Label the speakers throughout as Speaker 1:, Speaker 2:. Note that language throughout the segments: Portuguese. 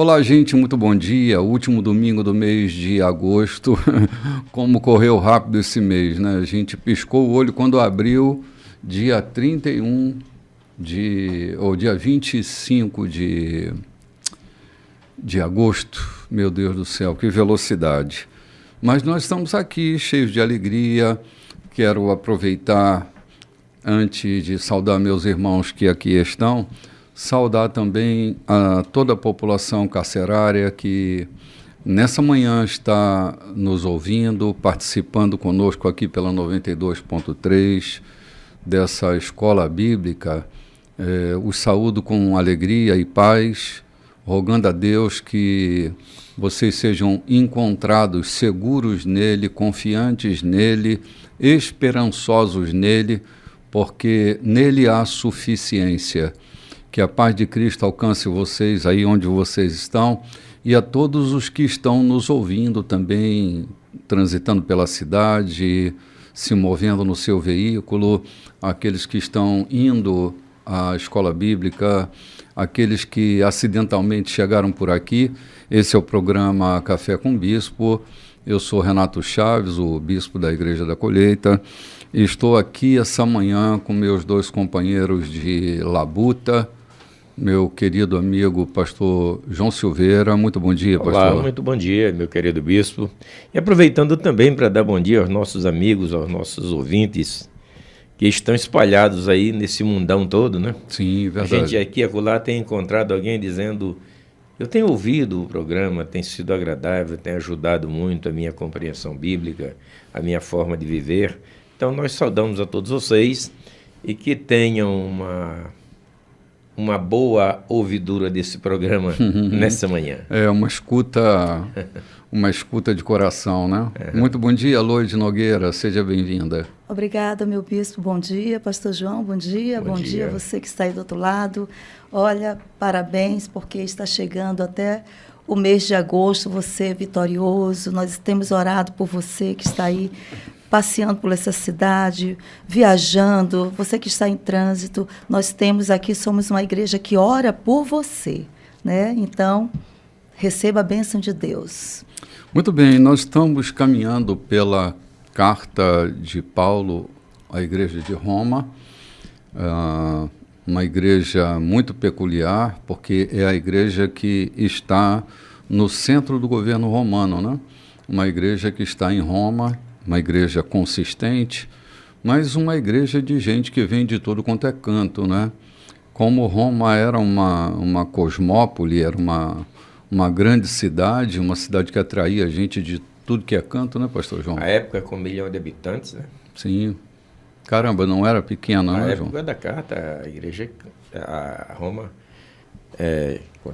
Speaker 1: Olá, gente, muito bom dia. Último domingo do mês de agosto. Como correu rápido esse mês, né? A gente piscou o olho quando abriu dia 31 ou dia 25 de agosto. Meu Deus do céu, que velocidade. Mas nós estamos aqui cheios de alegria. Quero aproveitar, antes de saudar meus irmãos que aqui estão, saudar também a toda a população carcerária que nessa manhã está nos ouvindo, participando conosco aqui pela 92.3 dessa escola bíblica. Os saúdo com alegria e paz, rogando a Deus que vocês sejam encontrados seguros nele, confiantes nele, esperançosos nele, porque nele há suficiência. Que a paz de Cristo alcance vocês aí onde vocês estão e a todos os que estão nos ouvindo também, transitando pela cidade, se movendo no seu veículo, aqueles que estão indo à escola bíblica, aqueles que acidentalmente chegaram por aqui. Esse é o programa Café com Bispo. Eu sou Renato Chaves, o bispo da Igreja da Colheita, e estou aqui essa manhã com meus dois companheiros de labuta, meu querido amigo pastor João Silveira. Muito bom dia, pastor.
Speaker 2: Olá, muito bom dia, meu querido bispo. E aproveitando também para dar bom dia aos nossos amigos, aos nossos ouvintes, que estão espalhados aí nesse mundão todo, né?
Speaker 1: Sim, verdade.
Speaker 2: A gente aqui e acolá tem encontrado alguém dizendo: eu tenho ouvido o programa, tem sido agradável, tem ajudado muito a minha compreensão bíblica, a minha forma de viver. Então nós saudamos a todos vocês e que tenham uma boa ouvidura desse programa nessa manhã.
Speaker 1: É uma escuta de coração, né? Muito bom dia, Loide Nogueira, seja bem-vinda.
Speaker 3: Obrigada, meu bispo, bom dia. Pastor João, bom dia. Bom dia a você que está aí do outro lado. Olha, parabéns, porque está chegando até o mês de agosto, você é vitorioso. Nós temos orado por você que está aí passeando por essa cidade, viajando, você que está em trânsito. Nós temos aqui, somos uma igreja que ora por você, né? Então, receba a bênção de Deus.
Speaker 1: Muito bem, nós estamos caminhando pela carta de Paulo à igreja de Roma, uma igreja muito peculiar, porque é a igreja que está no centro do governo romano, né? Uma igreja que está em Roma, uma igreja consistente, mas uma igreja de gente que vem de tudo quanto é canto, né? Como Roma era uma cosmópole, era uma grande cidade, uma cidade que atraía gente de tudo que é canto, né, pastor João?
Speaker 2: A época com 1 milhão de habitantes, né?
Speaker 1: Sim. Caramba, não era pequena, né, João?
Speaker 2: Na época da carta, a igreja, a Roma,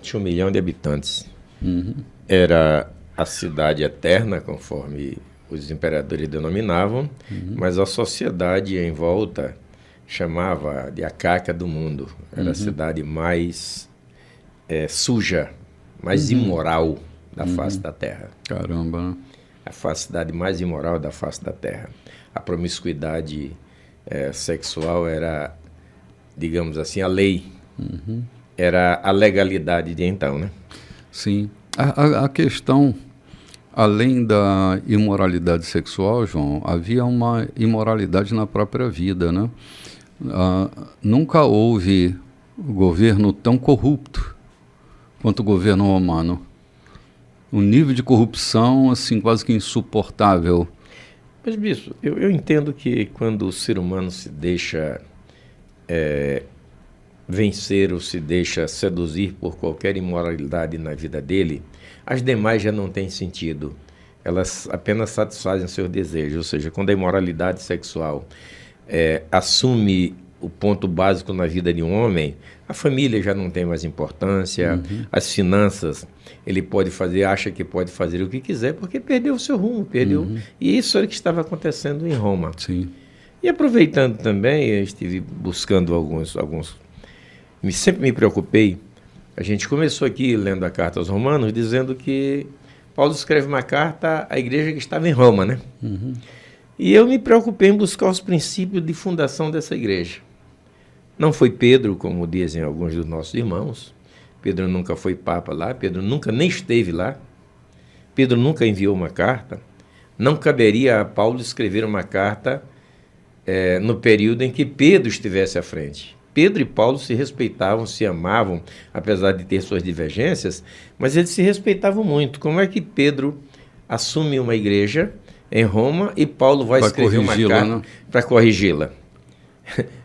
Speaker 2: tinha 1 milhão de habitantes.
Speaker 1: Uhum.
Speaker 2: Era a cidade eterna, conforme os imperadores denominavam, mas a sociedade em volta chamava de a caca do mundo. Era a cidade mais suja, mais imoral da face da terra.
Speaker 1: Caramba, né?
Speaker 2: A cidade mais imoral da face da terra. A promiscuidade sexual era, digamos assim, a lei. Era a legalidade de então, né?
Speaker 1: Sim. A questão, além da imoralidade sexual, João, havia uma imoralidade na própria vida, né? Nunca houve governo tão corrupto quanto o governo romano. Um nível de corrupção, assim, quase que insuportável.
Speaker 2: Mas, bispo, eu entendo que quando o ser humano se deixa vencer ou se deixa seduzir por qualquer imoralidade na vida dele, as demais já não têm sentido. Elas apenas satisfazem seus desejos. Ou seja, quando a imoralidade sexual assume o ponto básico na vida de um homem, a família já não tem mais importância, as finanças, ele acha que pode fazer o que quiser, porque perdeu o seu rumo, perdeu. E isso era o que estava acontecendo em Roma.
Speaker 1: Sim.
Speaker 2: E aproveitando também, eu estive buscando alguns sempre me preocupei. A gente começou aqui lendo a carta aos Romanos, dizendo que Paulo escreve uma carta à igreja que estava em Roma, né? E eu me preocupei em buscar os princípios de fundação dessa igreja. Não foi Pedro, como dizem alguns dos nossos irmãos. Pedro nunca foi papa lá, Pedro nunca nem esteve lá, Pedro nunca enviou uma carta. Não caberia a Paulo escrever uma carta no período em que Pedro estivesse à frente. Pedro e Paulo se respeitavam, se amavam, apesar de ter suas divergências, mas eles se respeitavam muito. Como é que Pedro assume uma igreja em Roma e Paulo vai escrever uma carta para corrigi-la?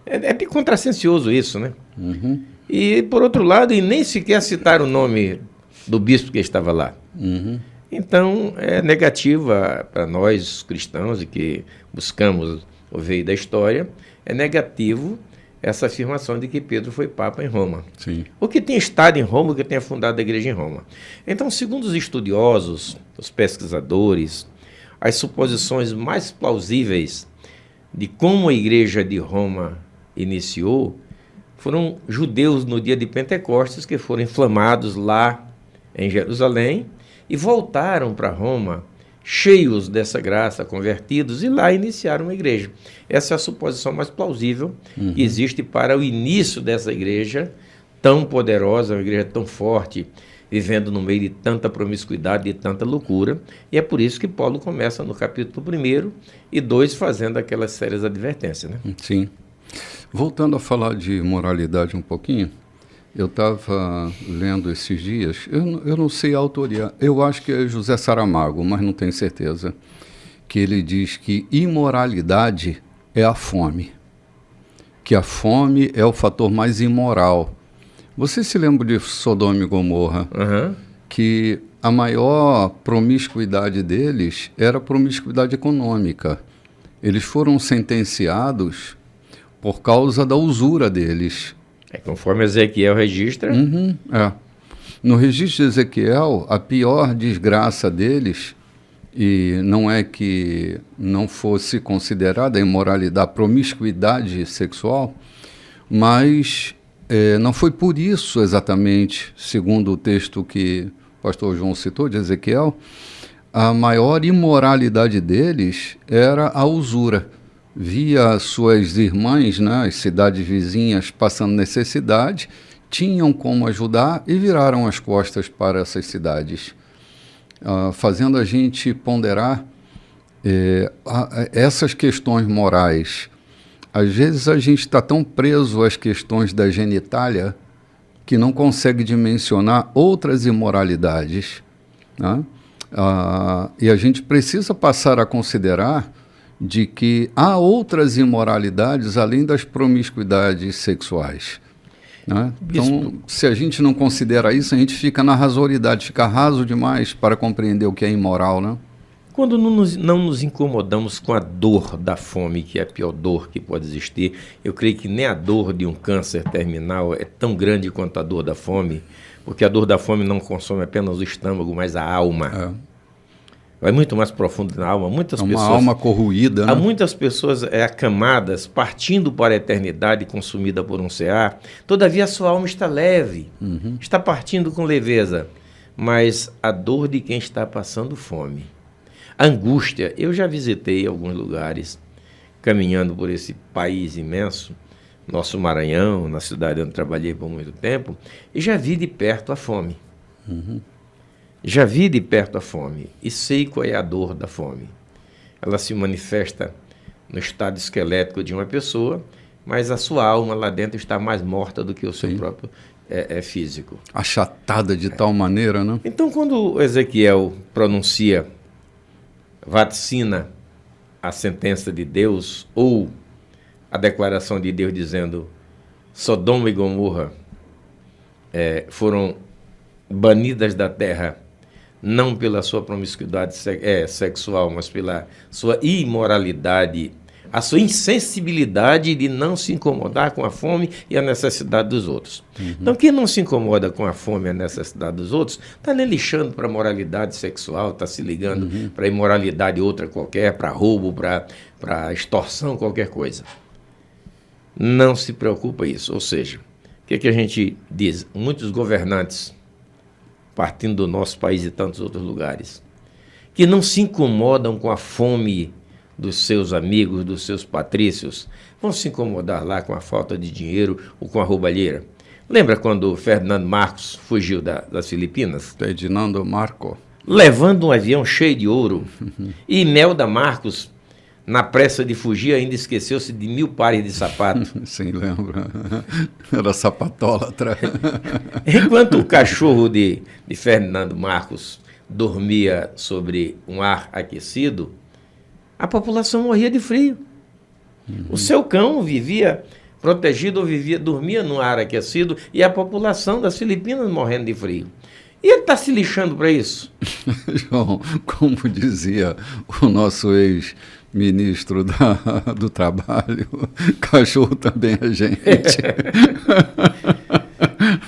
Speaker 2: É contrassensioso isso, né?
Speaker 1: Uhum.
Speaker 2: E, por outro lado, e nem sequer citar o nome do bispo que estava lá.
Speaker 1: Uhum.
Speaker 2: Então, é negativa para nós cristãos e que buscamos o veio da história, é negativo essa afirmação de que Pedro foi papa em Roma.
Speaker 1: Sim.
Speaker 2: O que tem estado em Roma, o que tem fundado a igreja em Roma. Então, segundo os estudiosos, os pesquisadores, as suposições mais plausíveis de como a igreja de Roma iniciou foram judeus no dia de Pentecostes que foram inflamados lá em Jerusalém e voltaram para Roma cheios dessa graça, convertidos, e lá iniciaram uma igreja. Essa é a suposição mais plausível que existe para o início dessa igreja tão poderosa, uma igreja tão forte, vivendo no meio de tanta promiscuidade e tanta loucura. E é por isso que Paulo começa no capítulo 1 e 2 fazendo aquelas sérias advertências, né?
Speaker 1: Sim. Voltando a falar de moralidade um pouquinho, eu estava lendo esses dias, eu não sei a autoria, eu acho que é José Saramago, mas não tenho certeza, que ele diz que imoralidade é a fome, que a fome é o fator mais imoral. Você se lembra de Sodoma e Gomorra?
Speaker 2: Uhum.
Speaker 1: Que a maior promiscuidade deles era a promiscuidade econômica. Eles foram sentenciados por causa da usura deles.
Speaker 2: Conforme Ezequiel registra.
Speaker 1: No registro de Ezequiel, a pior desgraça deles, e não é que não fosse considerada a imoralidade, a promiscuidade sexual, mas não foi por isso exatamente, segundo o texto que o pastor João citou, de Ezequiel, a maior imoralidade deles era a usura. Via suas irmãs, né, as cidades vizinhas passando necessidade, tinham como ajudar e viraram as costas para essas cidades, fazendo a gente ponderar essas questões morais. Às vezes a gente está tão preso às questões da genitália que não consegue dimensionar outras imoralidades, né? E a gente precisa passar a considerar de que há outras imoralidades além das promiscuidades sexuais, né? Então, se a gente não considera isso, a gente fica na razoridade, fica raso demais para compreender o que é imoral, né?
Speaker 2: Quando não nos incomodamos com a dor da fome, que é a pior dor que pode existir, eu creio que nem a dor de um câncer terminal é tão grande quanto a dor da fome, porque a dor da fome não consome apenas o estômago, mas a alma. Vai muito mais profundo na alma. Muitas pessoas,
Speaker 1: alma corroída, né?
Speaker 2: Há muitas pessoas acamadas, partindo para a eternidade, consumida por um CA. Todavia, a sua alma está leve, está partindo com leveza. Mas a dor de quem está passando fome, a angústia. Eu já visitei alguns lugares, caminhando por esse país imenso, nosso Maranhão, na cidade onde trabalhei por muito tempo, e já vi de perto a fome. Já vi de perto a fome e sei qual é a dor da fome. Ela se manifesta no estado esquelético de uma pessoa, mas a sua alma lá dentro está mais morta do que o seu próprio físico.
Speaker 1: Achatada de tal maneira, né?
Speaker 2: Então, quando Ezequiel pronuncia, vaticina a sentença de Deus ou a declaração de Deus dizendo Sodoma e Gomorra foram banidas da terra não pela sua promiscuidade sexual, mas pela sua imoralidade, a sua insensibilidade de não se incomodar com a fome e a necessidade dos outros. Então, quem não se incomoda com a fome e a necessidade dos outros, está nem lixando para a moralidade sexual, está se ligando para a imoralidade outra qualquer, para roubo, para extorsão, qualquer coisa. Não se preocupa isso. Ou seja, o que a gente diz? Muitos governantes, partindo do nosso país e tantos outros lugares, que não se incomodam com a fome dos seus amigos, dos seus patrícios, vão se incomodar lá com a falta de dinheiro ou com a roubalheira. Lembra quando Ferdinando Marcos fugiu das Filipinas?
Speaker 1: Ferdinando Marcos.
Speaker 2: Levando um avião cheio de ouro. E Imelda Marcos, na pressa de fugir, ainda esqueceu-se de 1000 pares de sapato.
Speaker 1: Sim, lembro. Era sapatólatra.
Speaker 2: Enquanto o cachorro de Ferdinando Marcos dormia sobre um ar aquecido, a população morria de frio. O seu cão vivia protegido ou dormia num ar aquecido e a população das Filipinas morrendo de frio. E ele está se lixando para isso?
Speaker 1: João, como dizia o nosso ex-ministro do Trabalho, cachorro também é gente.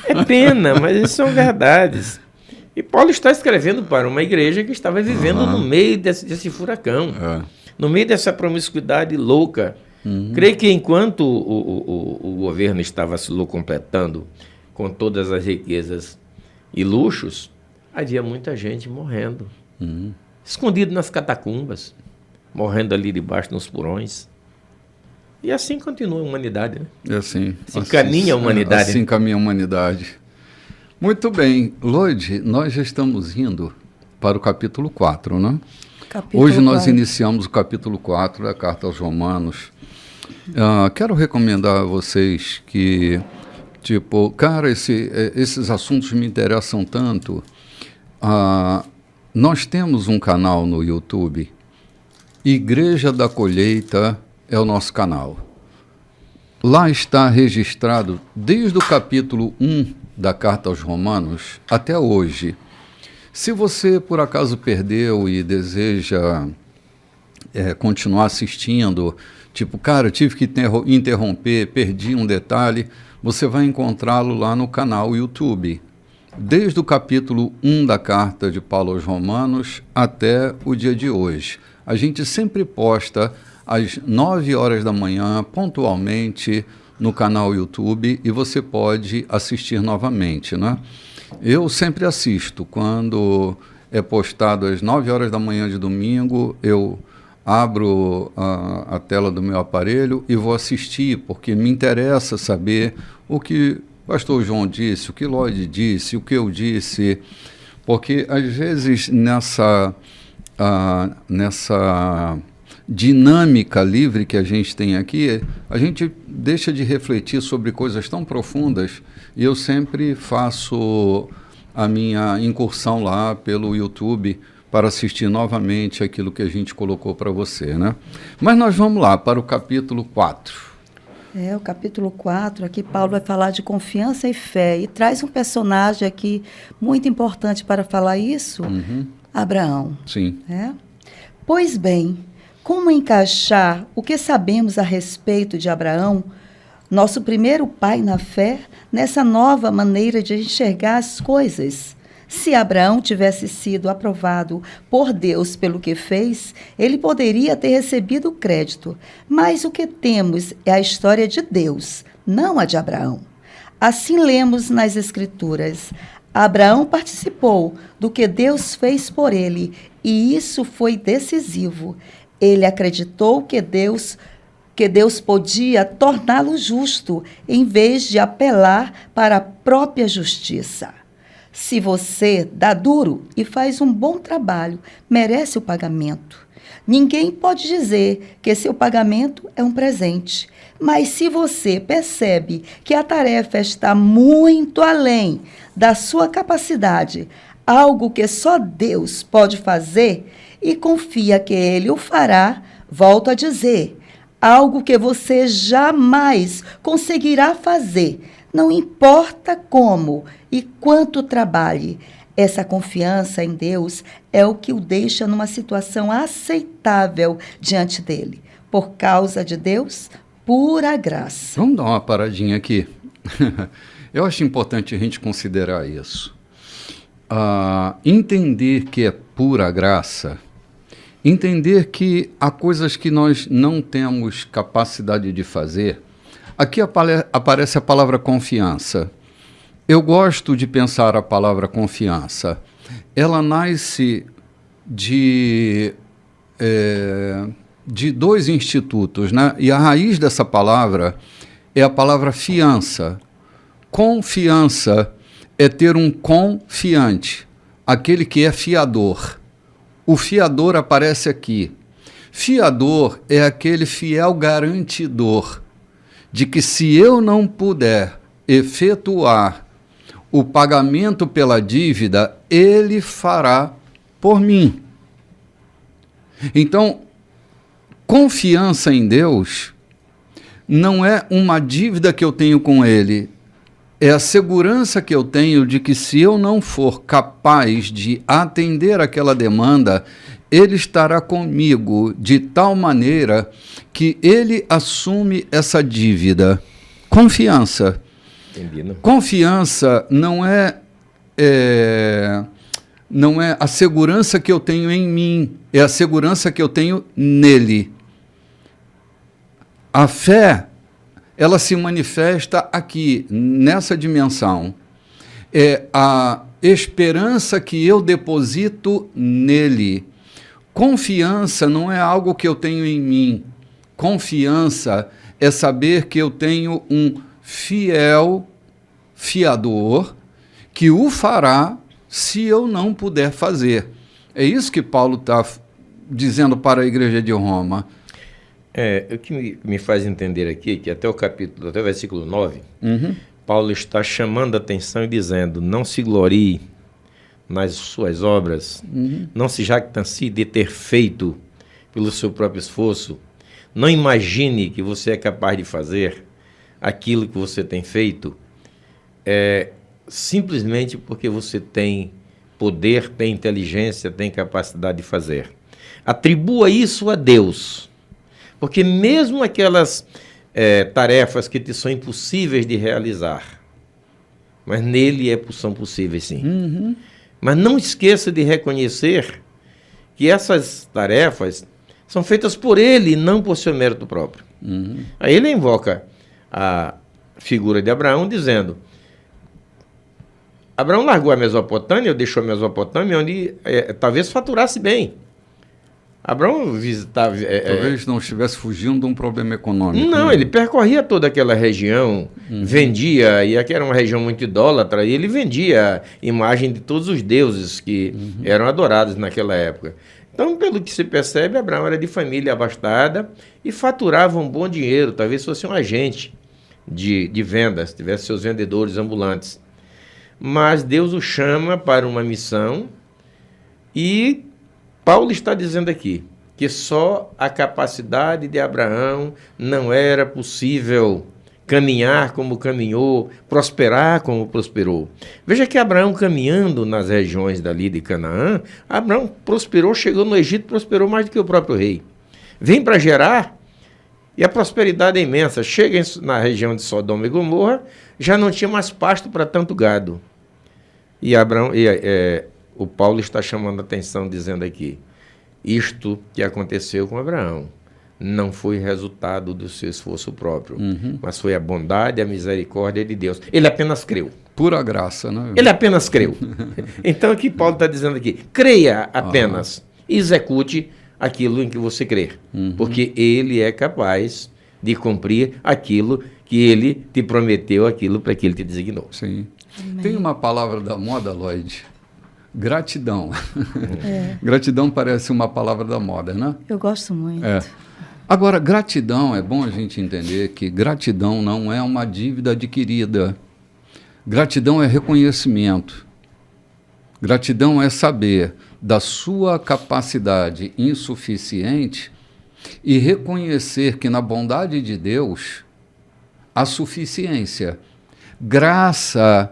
Speaker 2: É pena, mas isso são verdades. E Paulo está escrevendo para uma igreja que estava vivendo no meio desse furacão, no meio dessa promiscuidade louca. Creio que enquanto o governo estava se locompletando com todas as riquezas e luxos, havia muita gente morrendo, escondido nas catacumbas, morrendo ali debaixo nos porões. E assim continua a humanidade, né?
Speaker 1: Assim
Speaker 2: caminha a humanidade.
Speaker 1: Assim caminha a humanidade. Muito bem, Loide, nós já estamos indo para o capítulo 4, né? Hoje nós iniciamos o capítulo 4 da Carta aos Romanos. Quero recomendar a vocês que, cara, esses assuntos me interessam tanto. Nós temos um canal no YouTube, Igreja da Colheita é o nosso canal. Lá está registrado desde o capítulo 1 da Carta aos Romanos até hoje. Se você, por acaso, perdeu e deseja continuar assistindo, cara, eu tive que interromper, perdi um detalhe, você vai encontrá-lo lá no canal YouTube. Desde o capítulo 1 da Carta de Paulo aos Romanos até o dia de hoje. A gente sempre posta às 9 horas da manhã, pontualmente, no canal YouTube, e você pode assistir novamente, né? Eu sempre assisto. Quando é postado às 9 horas da manhã de domingo, eu abro a tela do meu aparelho e vou assistir, porque me interessa saber o que o pastor João disse, o que Lloyd disse, o que eu disse, porque às vezes nessa dinâmica livre que a gente tem aqui, a gente deixa de refletir sobre coisas tão profundas, e eu sempre faço a minha incursão lá pelo YouTube para assistir novamente aquilo que a gente colocou para você, né? Mas nós vamos lá para o capítulo 4.
Speaker 3: O capítulo 4, aqui Paulo vai falar de confiança e fé, e traz um personagem aqui muito importante para falar isso, Abraão.
Speaker 1: Sim.
Speaker 3: Pois bem, como encaixar o que sabemos a respeito de Abraão, nosso primeiro pai na fé, nessa nova maneira de enxergar as coisas? Se Abraão tivesse sido aprovado por Deus pelo que fez, ele poderia ter recebido o crédito. Mas o que temos é a história de Deus, não a de Abraão. Assim lemos nas Escrituras: Abraão participou do que Deus fez por ele, e isso foi decisivo. Ele acreditou que Deus podia torná-lo justo, em vez de apelar para a própria justiça. Se você dá duro e faz um bom trabalho, merece o pagamento. Ninguém pode dizer que seu pagamento é um presente. Mas se você percebe que a tarefa está muito além da sua capacidade, algo que só Deus pode fazer, e confia que Ele o fará, volto a dizer, algo que você jamais conseguirá fazer, não importa como e quanto trabalhe. Essa confiança em Deus é o que o deixa numa situação aceitável diante dele. Por causa de Deus, pura graça.
Speaker 1: Vamos dar uma paradinha aqui. Eu acho importante a gente considerar isso. Entender que é pura graça, entender que há coisas que nós não temos capacidade de fazer. Aqui aparece a palavra confiança. Eu gosto de pensar a palavra confiança. Ela nasce de dois institutos, né? E a raiz dessa palavra é a palavra fiança. Confiança é ter um confiante, aquele que é fiador. O fiador aparece aqui. Fiador é aquele fiel garantidor de que se eu não puder efetuar o pagamento pela dívida, ele fará por mim. Então, confiança em Deus não é uma dívida que eu tenho com Ele, é a segurança que eu tenho de que se eu não for capaz de atender aquela demanda, Ele estará comigo de tal maneira que Ele assume essa dívida. Confiança.
Speaker 2: Entendi, né?
Speaker 1: Confiança não é a segurança que eu tenho em mim, é a segurança que eu tenho nele. A fé, ela se manifesta aqui, nessa dimensão. É a esperança que eu deposito nele. Confiança não é algo que eu tenho em mim. Confiança é saber que eu tenho um fiel fiador que o fará se eu não puder fazer. É isso que Paulo está dizendo para a igreja de Roma.
Speaker 2: O que me faz entender aqui, que até o versículo 9, Paulo está chamando a atenção e dizendo, não se glorie nas suas obras, não se jactancie de ter feito pelo seu próprio esforço, não imagine que você é capaz de fazer aquilo que você tem feito, simplesmente porque você tem poder, tem inteligência, tem capacidade de fazer. Atribua isso a Deus, porque mesmo aquelas tarefas que te são impossíveis de realizar, mas nele são possíveis sim. Mas não esqueça de reconhecer que essas tarefas são feitas por ele, não por seu mérito próprio. Aí ele invoca a figura de Abraão dizendo, Abraão largou a Mesopotâmia, deixou a Mesopotâmia, onde talvez faturasse bem. Abraão visitava...
Speaker 1: Talvez não estivesse fugindo de um problema econômico.
Speaker 2: Não,
Speaker 1: né?
Speaker 2: ele percorria toda aquela região, vendia, e aqui era uma região muito idólatra, e ele vendia imagem de todos os deuses que eram adorados naquela época. Então, pelo que se percebe, Abraão era de família abastada e faturava um bom dinheiro, talvez fosse um agente de vendas, tivesse seus vendedores ambulantes. Mas Deus o chama para uma missão e Paulo está dizendo aqui que só a capacidade de Abraão não era possível caminhar como caminhou, prosperar como prosperou. Veja que Abraão caminhando nas regiões dali de Canaã, Abraão prosperou, chegou no Egito, prosperou mais do que o próprio rei. Vem para Gerar e a prosperidade é imensa. Chega na região de Sodoma e Gomorra, já não tinha mais pasto para tanto gado. E o Paulo está chamando a atenção dizendo aqui, isto que aconteceu com Abraão não foi resultado do seu esforço próprio, mas foi a bondade e a misericórdia de Deus. Ele apenas creu.
Speaker 1: Pura graça, né?
Speaker 2: Ele apenas creu. Então, o que Paulo está dizendo aqui? Creia apenas, execute aquilo em que você crer, porque ele é capaz de cumprir aquilo que ele te prometeu, aquilo para que ele te designou.
Speaker 1: Sim. Amém. Tem uma palavra da moda, Lloyd, gratidão. Gratidão parece uma palavra da moda, né?
Speaker 3: Eu gosto muito.
Speaker 1: Agora, gratidão, é bom a gente entender que gratidão não é uma dívida adquirida. Gratidão é reconhecimento. Gratidão é saber da sua capacidade insuficiente e reconhecer que na bondade de Deus há suficiência. Graça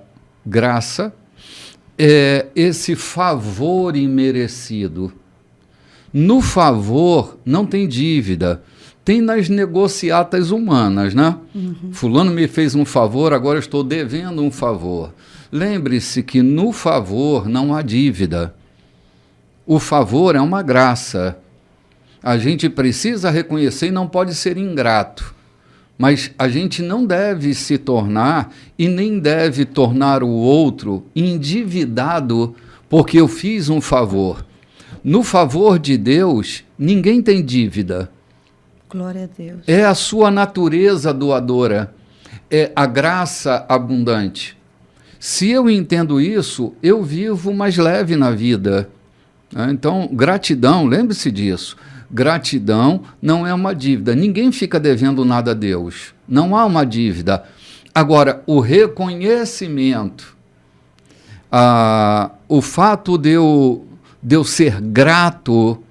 Speaker 1: é esse favor imerecido. No favor não tem dívida. Tem nas negociatas humanas, né? Fulano me fez um favor, agora eu estou devendo um favor. Lembre-se que no favor não há dívida. O favor é uma graça. A gente precisa reconhecer e não pode ser ingrato. Mas a gente não deve se tornar e nem deve tornar o outro endividado porque eu fiz um favor. No favor de Deus, ninguém tem dívida.
Speaker 3: Glória a Deus.
Speaker 1: É a sua natureza doadora. é a graça abundante. Se eu entendo isso, eu vivo mais leve na vida. Então, gratidão, lembre-se disso. Gratidão não é uma dívida. Ninguém fica devendo nada a Deus. Não há uma dívida. Agora, o reconhecimento, o fato de eu ser grato,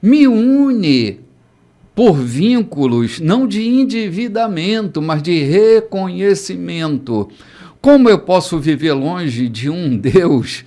Speaker 1: me une por vínculos, não de endividamento, mas de reconhecimento. Como eu posso viver longe de um Deus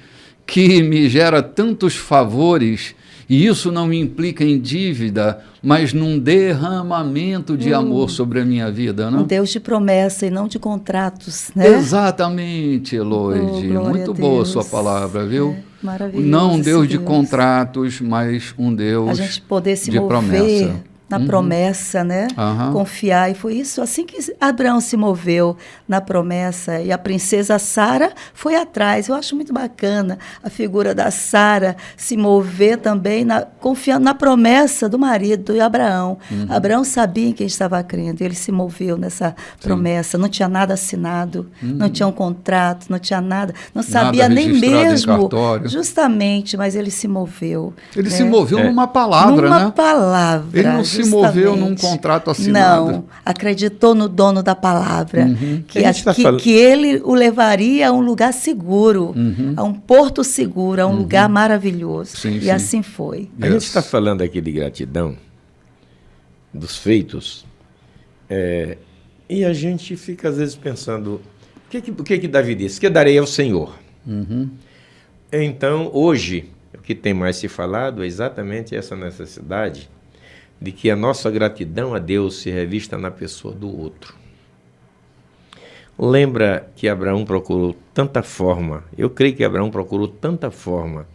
Speaker 1: que me gera tantos favores, e isso não me implica em dívida, mas num derramamento de amor sobre a minha vida, não?
Speaker 3: Um Deus de promessa e não de contratos, né?
Speaker 1: Exatamente, Eloide. Muito boa a sua palavra, viu?
Speaker 3: Maravilhoso.
Speaker 1: Não um Deus de contratos, mas um Deus
Speaker 3: a gente poder se
Speaker 1: de
Speaker 3: mover
Speaker 1: promessa.
Speaker 3: Na promessa, né? Confiar. E foi isso, assim que Abraão se moveu na promessa. E a princesa Sara foi atrás. Eu acho muito bacana a figura da Sara se mover também, confiando na promessa do marido, de Abraão. Abraão sabia em quem estava crendo. Ele se moveu nessa promessa. Não tinha nada assinado, não tinha um contrato, não tinha nada. Não sabia nem mesmo. Justamente, mas ele se moveu.
Speaker 1: Ele se moveu numa palavra, né?
Speaker 3: Numa palavra.
Speaker 1: Ele não se moveu num contrato assinado.
Speaker 3: Não, acreditou no dono da palavra, que ele o levaria a um lugar seguro, a um porto seguro, a um lugar maravilhoso. Sim. Assim foi.
Speaker 2: A gente está falando aqui de gratidão, dos feitos, e a gente fica às vezes pensando, o que Davi disse? Que darei ao Senhor. Então, hoje, o que tem mais se falado é exatamente essa necessidade de que a nossa gratidão a Deus se revista na pessoa do outro. Lembra que Abraão procurou tanta forma, eu creio que Abraão procurou tanta forma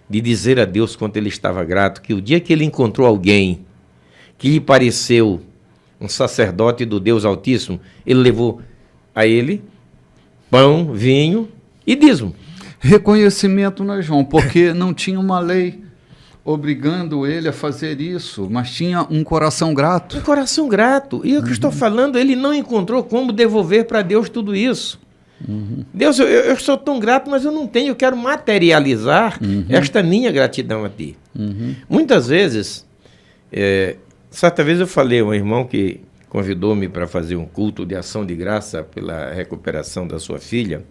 Speaker 2: de dizer a Deus quanto ele estava grato, que o dia que ele encontrou alguém que lhe pareceu um sacerdote do Deus Altíssimo, ele levou a ele pão, vinho e dízimo. Reconhecimento, né, João? Porque não tinha uma lei obrigando ele a fazer isso, mas tinha um coração grato. Um coração grato. E o que eu estou falando, ele não encontrou como devolver para Deus tudo isso. Deus, eu sou tão grato, mas eu não tenho, eu quero materializar esta minha gratidão a ti. Muitas vezes, certa vez eu falei a um irmão que convidou-me para fazer um culto de ação de graça pela recuperação da sua filha.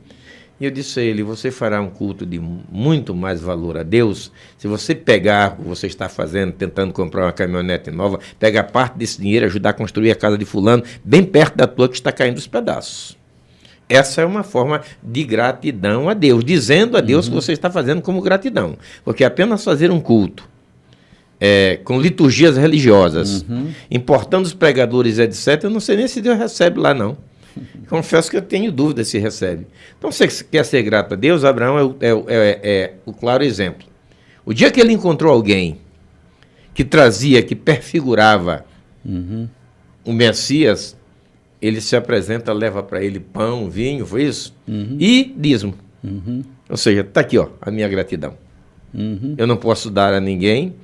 Speaker 2: E eu disse a ele, você fará um culto de muito mais valor a Deus se você pegar o que você está fazendo, tentando comprar uma caminhonete nova, pegar parte desse dinheiro e ajudar a construir a casa de fulano, bem perto da tua que está caindo os pedaços. Essa é uma forma de gratidão a Deus, dizendo a Deus que você está fazendo como gratidão. Porque apenas fazer um culto com liturgias religiosas, importando os pregadores, etc., eu não sei nem se Deus recebe lá, não. Confesso que eu tenho dúvida se recebe. Então, você quer ser grato a Deus, Abraão é o claro exemplo. O dia que ele encontrou alguém que trazia, que perfigurava o Messias, ele se apresenta, leva para ele pão, vinho, foi isso? E dízimo. Ou seja, está aqui, ó, a minha gratidão. Eu não posso dar a ninguém,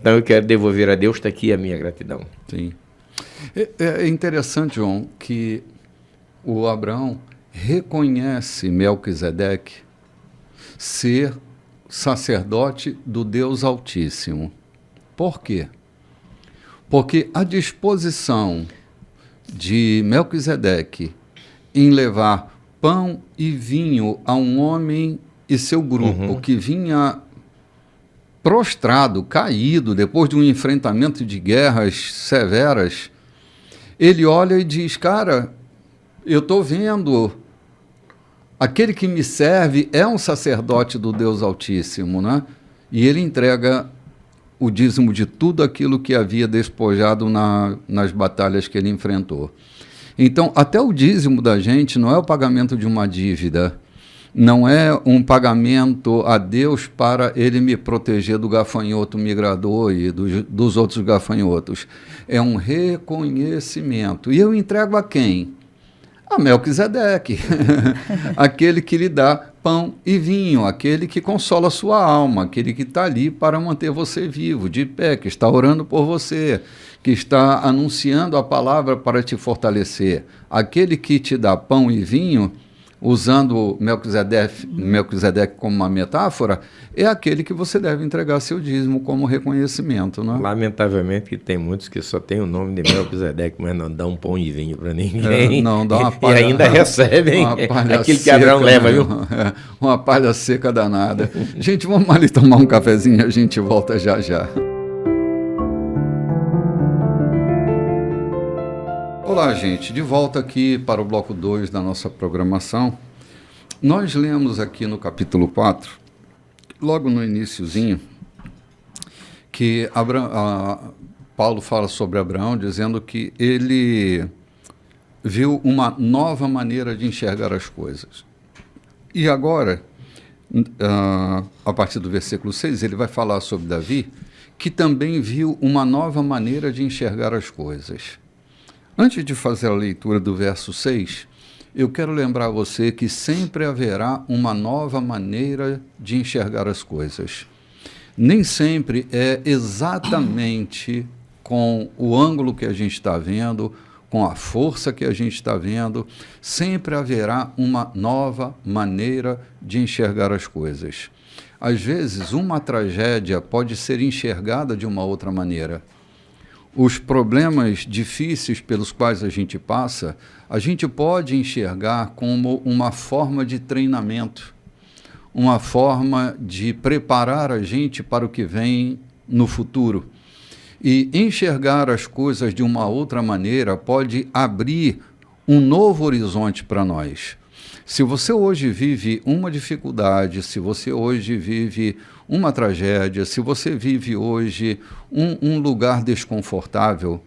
Speaker 2: então eu quero devolver a Deus, está aqui a minha gratidão.
Speaker 1: Sim. É interessante, João, que o Abraão reconhece Melquisedeque ser sacerdote do Deus Altíssimo. Por quê? Porque a disposição de Melquisedeque em levar pão e vinho a um homem e seu grupo que vinha prostrado, caído, depois de um enfrentamento de guerras severas, ele olha e diz, cara, eu estou vendo, aquele que me serve é um sacerdote do Deus Altíssimo, né? E ele entrega o dízimo de tudo aquilo que havia despojado nas batalhas que ele enfrentou. Então, até o dízimo da gente não é o pagamento de uma dívida, não é um pagamento a Deus para ele me proteger do gafanhoto migrador e dos outros gafanhotos. É um reconhecimento. E eu entrego a quem? A Melquisedeque, aquele que lhe dá pão e vinho, aquele que consola a sua alma, aquele que está ali para manter você vivo, de pé, que está orando por você, que está anunciando a palavra para te fortalecer, aquele que te dá pão e vinho, usando Melquisedeque como uma metáfora, é aquele que você deve entregar seu dízimo como reconhecimento. Não é?
Speaker 2: Lamentavelmente que tem muitos que só tem o nome de Melquisedeque, mas não dão um pão e vinho para ninguém.
Speaker 1: Não, dá uma
Speaker 2: palha, e ainda recebem aquilo que Abraão leva, viu?
Speaker 1: Uma palha seca danada. Gente, vamos ali tomar um cafezinho, a gente volta já já. Olá, gente, de volta aqui para o bloco 2 da nossa programação. Nós lemos aqui no capítulo 4, logo no iniciozinho, que Paulo fala sobre Abraão, dizendo que ele viu uma nova maneira de enxergar as coisas. E agora, a partir do versículo 6, ele vai falar sobre Davi, que também viu uma nova maneira de enxergar as coisas. Antes de fazer a leitura do verso 6, eu quero lembrar você que sempre haverá uma nova maneira de enxergar as coisas. Nem sempre é exatamente com o ângulo que a gente está vendo, com a força que a gente está vendo, sempre haverá uma nova maneira de enxergar as coisas. Às vezes, uma tragédia pode ser enxergada de uma outra maneira. Os problemas difíceis pelos quais a gente passa, a gente pode enxergar como uma forma de treinamento, uma forma de preparar a gente para o que vem no futuro. E enxergar as coisas de uma outra maneira pode abrir um novo horizonte para nós. Se você hoje vive uma dificuldade, se você hoje vive uma tragédia, se você vive hoje um lugar desconfortável,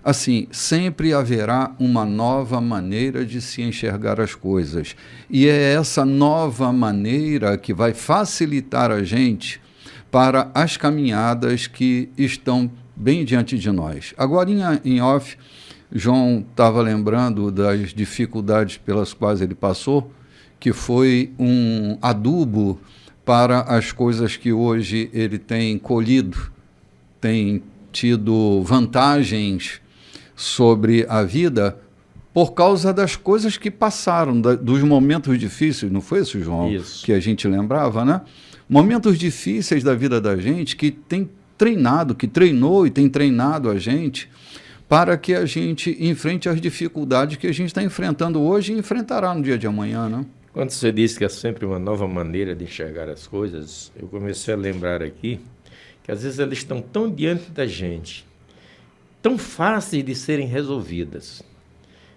Speaker 1: assim, sempre haverá uma nova maneira de se enxergar as coisas. E é essa nova maneira que vai facilitar a gente para as caminhadas que estão bem diante de nós. Agora, em off, João estava lembrando das dificuldades pelas quais ele passou, que foi um adubo para as coisas que hoje ele tem colhido, tem tido vantagens sobre a vida por causa das coisas que passaram, dos momentos difíceis, não foi isso, João?
Speaker 2: Isso.
Speaker 1: Que a gente lembrava, né? Momentos difíceis da vida da gente que tem treinado, que treinou e tem treinado a gente para que a gente enfrente as dificuldades que a gente está enfrentando hoje e enfrentará no dia de amanhã, né?
Speaker 2: Quando você disse que é sempre uma nova maneira de enxergar as coisas, eu comecei a lembrar aqui que às vezes elas estão tão diante da gente, tão fáceis de serem resolvidas,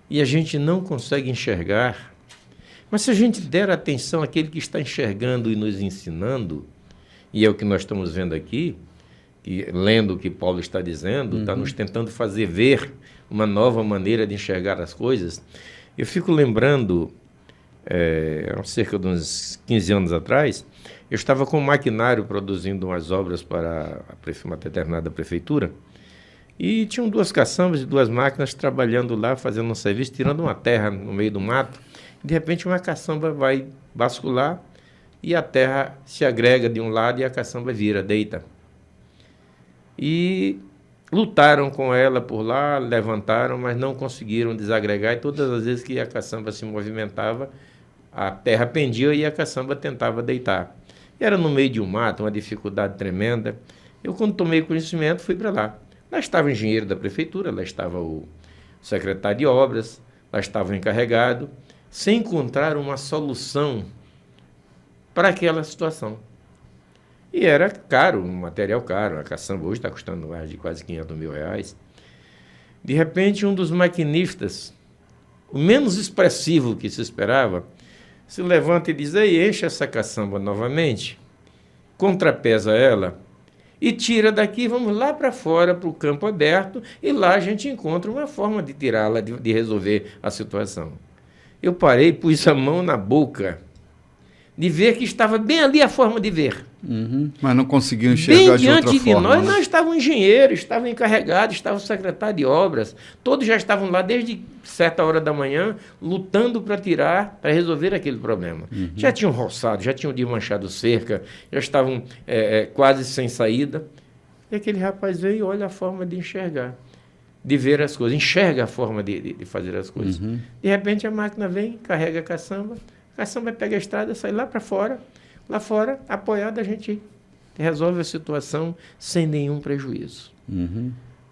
Speaker 2: e a gente não consegue enxergar. Mas se a gente der atenção àquele que está enxergando e nos ensinando, e é o que nós estamos vendo aqui, e lendo o que Paulo está dizendo, está nos tentando fazer ver uma nova maneira de enxergar as coisas. Eu fico lembrando, há cerca de uns 15 anos atrás, eu estava com um maquinário produzindo umas obras para uma determinada prefeitura, e tinham 2 caçambas e 2 máquinas trabalhando lá, fazendo um serviço, tirando uma terra no meio do mato. De repente, uma caçamba vai bascular e a terra se agrega de um lado e a caçamba vira, deita. E lutaram com ela por lá, levantaram, mas não conseguiram desagregar, e todas as vezes que a caçamba se movimentava, a terra pendia e a caçamba tentava deitar. Era no meio de um mato, uma dificuldade tremenda. Eu, quando tomei conhecimento, fui para lá. Lá estava o engenheiro da prefeitura, lá estava o secretário de obras, lá estava o encarregado, sem encontrar uma solução para aquela situação. E era caro, um material caro, a caçamba hoje está custando mais de quase 500 mil reais. De repente, um dos maquinistas, o menos expressivo que se esperava, se levanta e diz: "Ei, enche essa caçamba novamente, contrapesa ela e tira daqui, vamos lá para fora, para o campo aberto, e lá a gente encontra uma forma de tirá-la, de resolver a situação." Eu parei, pus a mão na boca. de ver que estava bem ali a forma de ver.
Speaker 1: Mas não conseguiam enxergar de outra forma.
Speaker 2: Bem diante de nós estavam engenheiros, estavam encarregados, estavam secretários de obras, todos já estavam lá desde certa hora da manhã, lutando para resolver aquele problema. Já tinham roçado, já tinham desmanchado cerca, já estavam quase sem saída. E aquele rapaz veio e olha a forma de enxergar, de ver as coisas, enxerga a forma de fazer as coisas. De repente a máquina vem, carrega a caçamba pega a estrada, sai lá para fora, lá fora, apoiado, a gente resolve a situação sem nenhum prejuízo.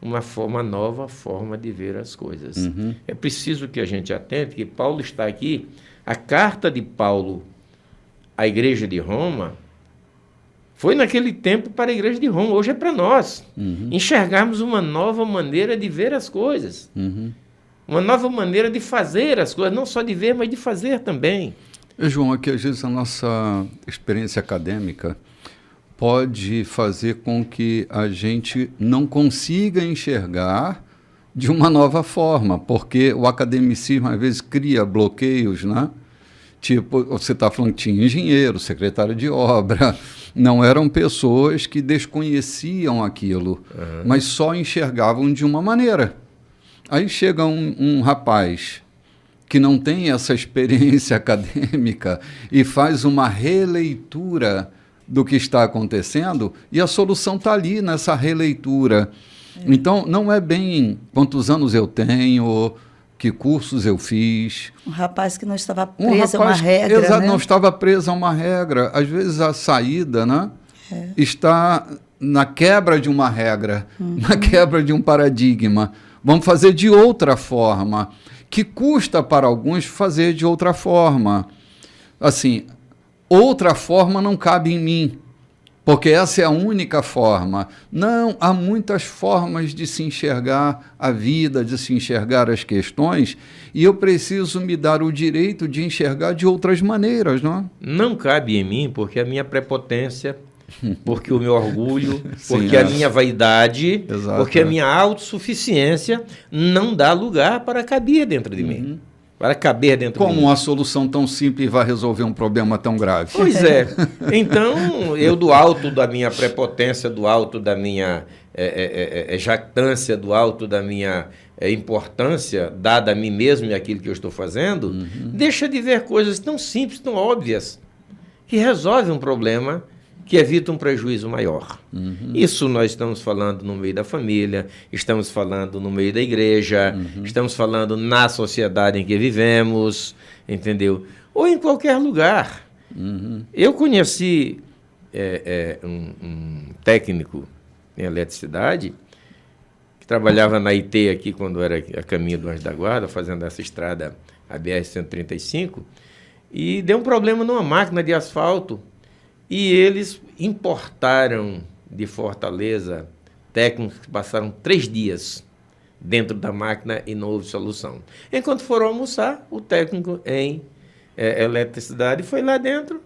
Speaker 2: Uma nova forma de ver as coisas. É preciso que a gente atente que Paulo está aqui, a carta de Paulo à igreja de Roma foi naquele tempo para a igreja de Roma, hoje é para nós. Enxergarmos uma nova maneira de ver as coisas. Uma nova maneira de fazer as coisas, não só de ver, mas de fazer também.
Speaker 1: João, aqui às vezes a nossa experiência acadêmica pode fazer com que a gente não consiga enxergar de uma nova forma, porque o academicismo às vezes cria bloqueios, né? Tipo, você está falando que tinha engenheiro, secretário de obra, não eram pessoas que desconheciam aquilo, mas só enxergavam de uma maneira. Aí chega um rapaz que não tem essa experiência acadêmica e faz uma releitura do que está acontecendo, e a solução está ali nessa releitura. Então, não é bem quantos anos eu tenho, que cursos eu fiz.
Speaker 3: Um rapaz que não estava preso a uma regra,
Speaker 1: exato,
Speaker 3: né?
Speaker 1: Não estava preso a uma regra. Às vezes a saída, né, está na quebra de uma regra, na quebra de um paradigma. Vamos fazer de outra forma, que custa para alguns fazer de outra forma. Assim, outra forma não cabe em mim, porque essa é a única forma. Não, há muitas formas de se enxergar a vida, de se enxergar as questões, e eu preciso me dar o direito de enxergar de outras maneiras, não é?
Speaker 2: Não cabe em mim, porque a minha prepotência, porque o meu orgulho, porque a minha vaidade, porque a minha autossuficiência não dá lugar para caber dentro de mim. Para caber dentro de mim.
Speaker 1: Como uma solução tão simples vai resolver um problema tão grave?
Speaker 2: Pois é. Então, eu do alto da minha prepotência, do alto da minha jactância, do alto da minha importância, dada a mim mesmo e aquilo que eu estou fazendo, deixa de ver coisas tão simples, tão óbvias, que resolvem um problema, que evita um prejuízo maior. Isso nós estamos falando no meio da família, estamos falando no meio da igreja, estamos falando na sociedade em que vivemos, entendeu? Ou em qualquer lugar. Eu conheci um técnico em eletricidade que trabalhava na IT aqui quando era a caminho do Anjo da Guarda, fazendo essa estrada, a BR-135, e deu um problema numa máquina de asfalto. E eles importaram de Fortaleza técnicos que passaram 3 dias dentro da máquina e não houve solução. Enquanto foram almoçar, o técnico em eletricidade foi lá dentro,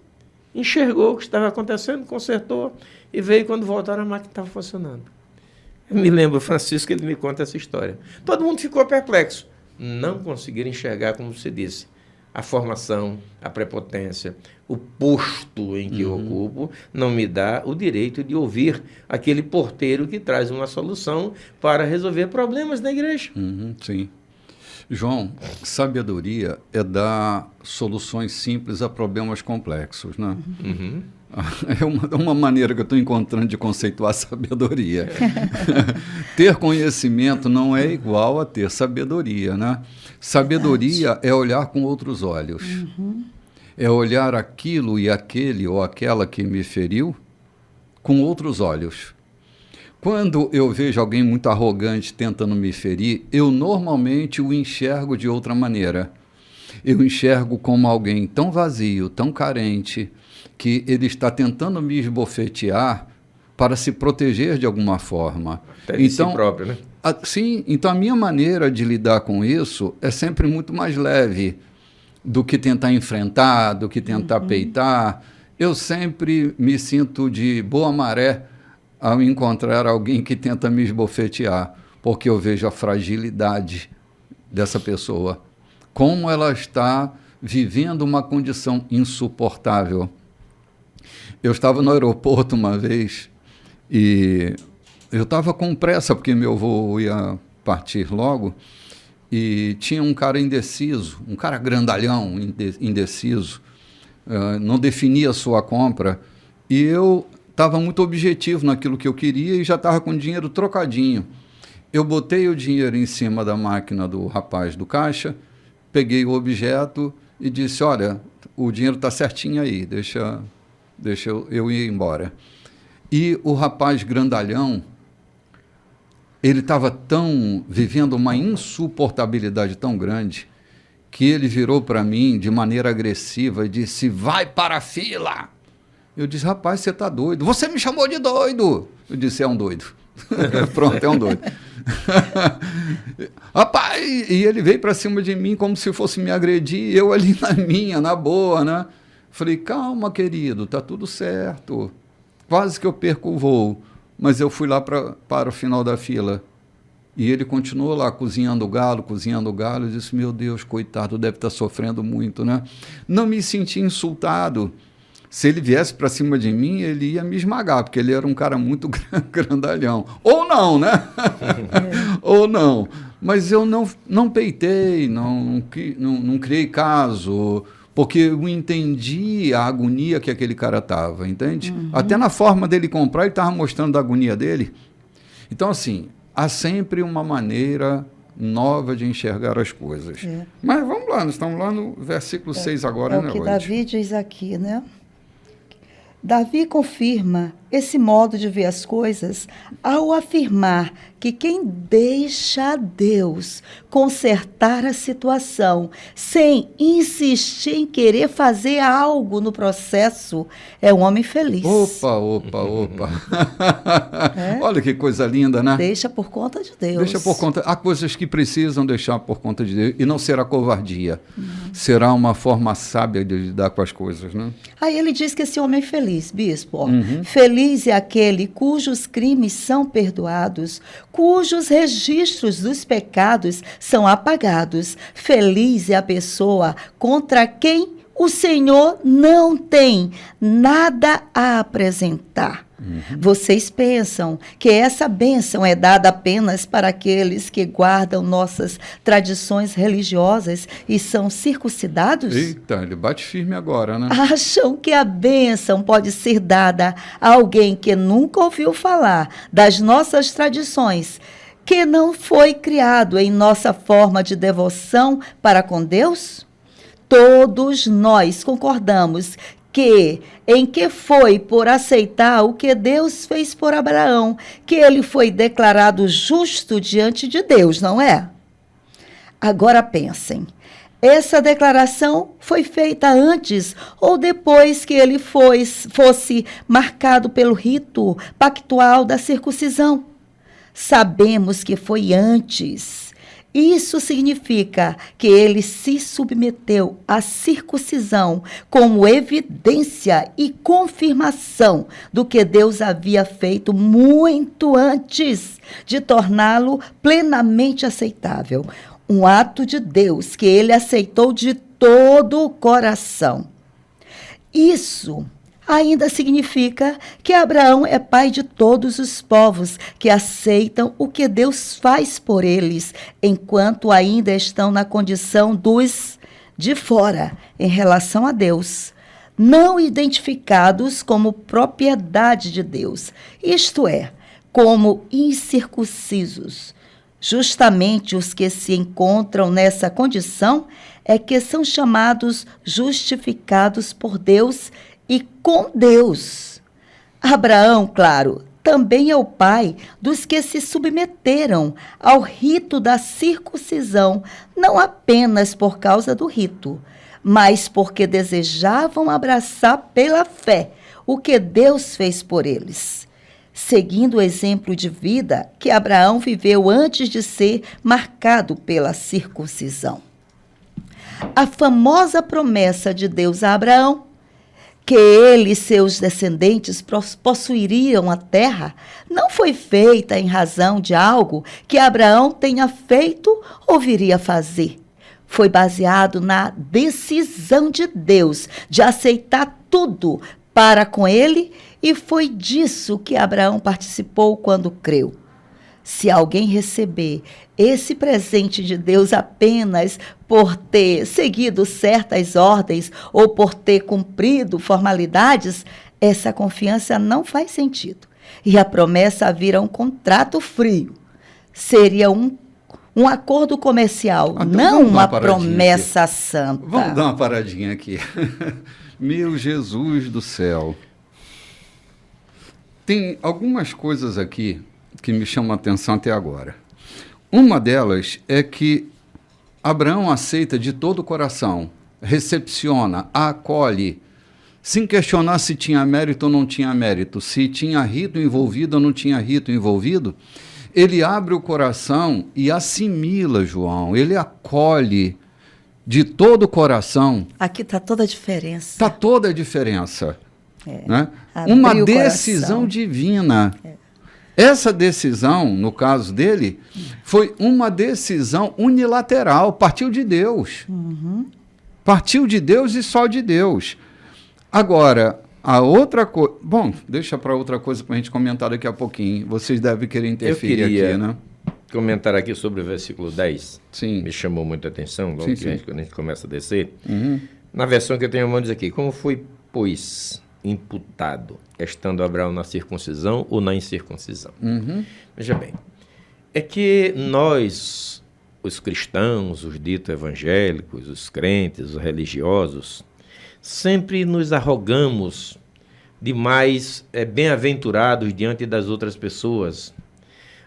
Speaker 2: enxergou o que estava acontecendo, consertou e veio. Quando voltaram, a máquina estava funcionando. Eu me lembro, Francisco, ele me conta essa história. Todo mundo ficou perplexo. Não conseguiram enxergar, como você disse, a formação, a prepotência, o posto em que eu ocupo não me dá o direito de ouvir aquele porteiro que traz uma solução para resolver problemas na igreja.
Speaker 1: Sim. João, sabedoria é dar soluções simples a problemas complexos, né? É uma maneira que eu estou encontrando de conceituar sabedoria. Ter conhecimento não é igual a ter sabedoria, né? Sabedoria é olhar com outros olhos. É olhar aquilo e aquele ou aquela que me feriu com outros olhos. Quando eu vejo alguém muito arrogante tentando me ferir, eu normalmente o enxergo de outra maneira. Eu enxergo como alguém tão vazio, tão carente, que ele está tentando me esbofetear para se proteger de alguma forma.
Speaker 2: Até de si próprio, né?
Speaker 1: Sim, então a minha maneira de lidar com isso é sempre muito mais leve do que tentar enfrentar, do que tentar peitar. Eu sempre me sinto de boa maré ao encontrar alguém que tenta me esbofetear, porque eu vejo a fragilidade dessa pessoa, como ela está vivendo uma condição insuportável. Eu estava no aeroporto uma vez e eu estava com pressa, porque meu voo ia partir logo, e tinha um cara indeciso, um cara grandalhão, indeciso, não definia a sua compra, e eu estava muito objetivo naquilo que eu queria e já estava com o dinheiro trocadinho. Eu botei o dinheiro em cima da máquina do rapaz do caixa, peguei o objeto e disse, olha, o dinheiro está certinho aí, deixa eu ir embora. E o rapaz grandalhão, ele estava vivendo uma insuportabilidade tão grande que ele virou para mim de maneira agressiva e disse, vai para a fila. Eu disse, rapaz, você está doido. Você me chamou de doido. Eu disse, é um doido. Pronto, é um doido. Rapaz, e ele veio para cima de mim como se fosse me agredir, eu ali na minha, na boa, né? Falei, calma, querido, tá tudo certo. Quase que eu perco o voo, mas eu fui lá para o final da fila. E ele continuou lá cozinhando o galo. Eu disse, meu Deus, coitado, deve estar sofrendo muito, né? Não me senti insultado. Se ele viesse para cima de mim, ele ia me esmagar, porque ele era um cara muito grandalhão. Ou não, né? Ou não. Mas eu não peitei, não criei caso, porque eu entendi a agonia que aquele cara estava, entende? Uhum. Até na forma dele comprar, ele estava mostrando a agonia dele. Então, assim, há sempre uma maneira nova de enxergar as coisas. É. Mas vamos lá, nós estamos lá no versículo 6 agora, né,
Speaker 3: o que Davi diz aqui, né? Davi confirma esse modo de ver as coisas ao afirmar que quem deixa Deus consertar a situação sem insistir em querer fazer algo no processo é um homem feliz.
Speaker 1: Opa. É? Olha que coisa linda, né?
Speaker 3: Deixa por conta de Deus.
Speaker 1: Deixa por conta. Há coisas que precisam deixar por conta de Deus e não será covardia. Será uma forma sábia de lidar com as coisas, né?
Speaker 3: Aí ele diz que esse homem é feliz, bispo. Feliz é aquele cujos crimes são perdoados, cujos registros dos pecados são apagados. Feliz é a pessoa contra quem o Senhor não tem nada a apresentar. Vocês pensam que essa bênção é dada apenas para aqueles que guardam nossas tradições religiosas e são circuncidados?
Speaker 1: Eita, ele bate firme agora, né?
Speaker 3: Acham que a bênção pode ser dada a alguém que nunca ouviu falar das nossas tradições, que não foi criado em nossa forma de devoção para com Deus? Todos nós concordamos que foi por aceitar o que Deus fez por Abraão, que ele foi declarado justo diante de Deus, não é? Agora pensem, essa declaração foi feita antes ou depois que ele fosse marcado pelo rito pactual da circuncisão? Sabemos que foi antes. Isso significa que ele se submeteu à circuncisão como evidência e confirmação do que Deus havia feito muito antes de torná-lo plenamente aceitável. Um ato de Deus que ele aceitou de todo o coração. Isso ainda significa que Abraão é pai de todos os povos que aceitam o que Deus faz por eles, enquanto ainda estão na condição dos de fora em relação a Deus, não identificados como propriedade de Deus, isto é, como incircuncisos. Justamente os que se encontram nessa condição é que são chamados justificados por Deus e com Deus. Abraão, claro, também é o pai dos que se submeteram ao rito da circuncisão, não apenas por causa do rito, mas porque desejavam abraçar pela fé o que Deus fez por eles, seguindo o exemplo de vida que Abraão viveu antes de ser marcado pela circuncisão. A famosa promessa de Deus a Abraão, que ele e seus descendentes possuiriam a terra, não foi feita em razão de algo que Abraão tenha feito ou viria a fazer. foi baseado na decisão de Deus de aceitar tudo para com ele, e foi disso que Abraão participou quando creu. Se alguém receber esse presente de Deus apenas por ter seguido certas ordens ou por ter cumprido formalidades, essa confiança não faz sentido. E a promessa vira um contrato frio. Seria um acordo comercial, não uma promessa santa.
Speaker 1: Vamos dar uma paradinha aqui. Meu Jesus do céu. Tem algumas coisas aqui que me chamam a atenção até agora. Uma delas é que Abraão aceita de todo o coração, recepciona, acolhe, sem questionar se tinha mérito ou não tinha mérito, se tinha rito envolvido ou não tinha rito envolvido. Ele abre o coração e assimila, João, ele acolhe de todo o coração.
Speaker 3: Aqui está toda a diferença.
Speaker 1: Está toda a diferença. Né? Uma decisão divina. Essa decisão, no caso dele, foi uma decisão unilateral, partiu de Deus. Partiu de Deus e só de Deus. Agora, a outra coisa... Bom, deixa para outra coisa para a gente comentar daqui a pouquinho. Vocês devem querer interferir aqui, né?
Speaker 2: Comentar aqui sobre o versículo 10.
Speaker 1: Sim.
Speaker 2: Me chamou muita atenção, logo quando a gente começa a descer.
Speaker 1: Uhum.
Speaker 2: Na versão que eu tenho, vamos dizer aqui, como foi, pois, imputado, estando Abraão na circuncisão ou na incircuncisão?
Speaker 1: Uhum.
Speaker 2: Veja bem, é que nós, os cristãos, os ditos evangélicos, os crentes, os religiosos, sempre nos arrogamos de mais bem-aventurados diante das outras pessoas.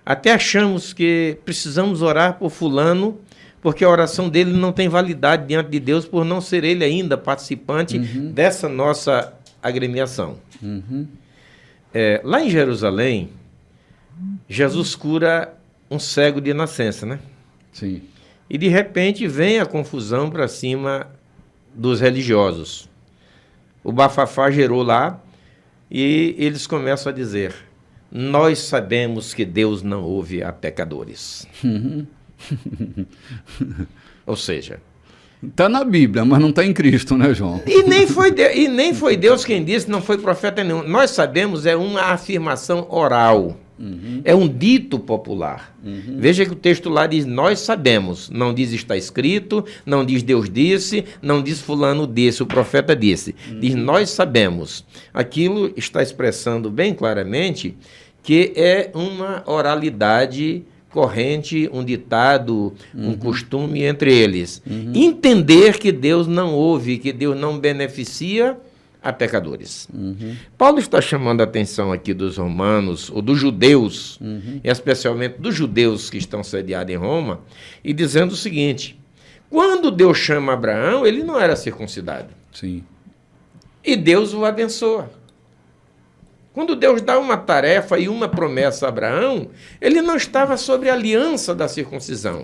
Speaker 2: Até achamos que precisamos orar por fulano, porque a oração dele não tem validade diante de Deus, por não ser ele ainda participante dessa nossa agremiação. Lá em Jerusalém, Jesus cura um cego de nascença, né?
Speaker 1: Sim.
Speaker 2: E de repente vem a confusão para cima dos religiosos. O bafafá gerou lá e eles começam a dizer: nós sabemos que Deus não ouve a pecadores. Ou seja...
Speaker 1: Está na Bíblia, mas não está em Cristo, né, João?
Speaker 2: E nem foi Deus quem disse, não foi profeta nenhum. Nós sabemos, é uma afirmação oral. É um dito popular. Veja que o texto lá diz, nós sabemos. Não diz está escrito, não diz Deus disse, não diz fulano disse, o profeta disse. Diz nós sabemos. Aquilo está expressando bem claramente que é uma oralidade corrente, um ditado, um costume entre eles. Entender que Deus não ouve, que Deus não beneficia a pecadores. Paulo está chamando a atenção aqui dos romanos, ou dos judeus, e especialmente dos judeus que estão sediados em Roma, e dizendo o seguinte: quando Deus chama Abraão, ele não era circuncidado.
Speaker 1: Sim.
Speaker 2: E Deus o abençoa. Quando Deus dá uma tarefa e uma promessa a Abraão, ele não estava sobre a aliança da circuncisão.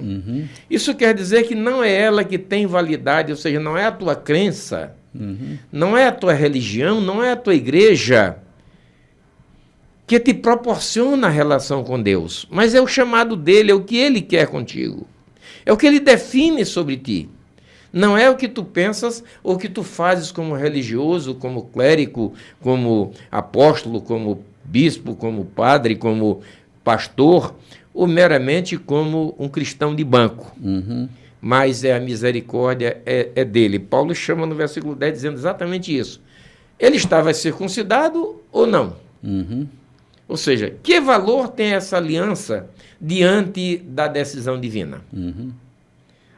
Speaker 2: Isso quer dizer que não é ela que tem validade, ou seja, não é a tua crença, não é a tua religião, não é a tua igreja que te proporciona a relação com Deus, mas é o chamado dele, é o que ele quer contigo, é o que ele define sobre ti. Não é o que tu pensas ou o que tu fazes como religioso, como clérigo, como apóstolo, como bispo, como padre, como pastor, ou meramente como um cristão de banco. Mas a misericórdia é dele. Paulo chama no versículo 10 dizendo exatamente isso. Ele estava circuncidado ou não? Ou seja, que valor tem essa aliança diante da decisão divina?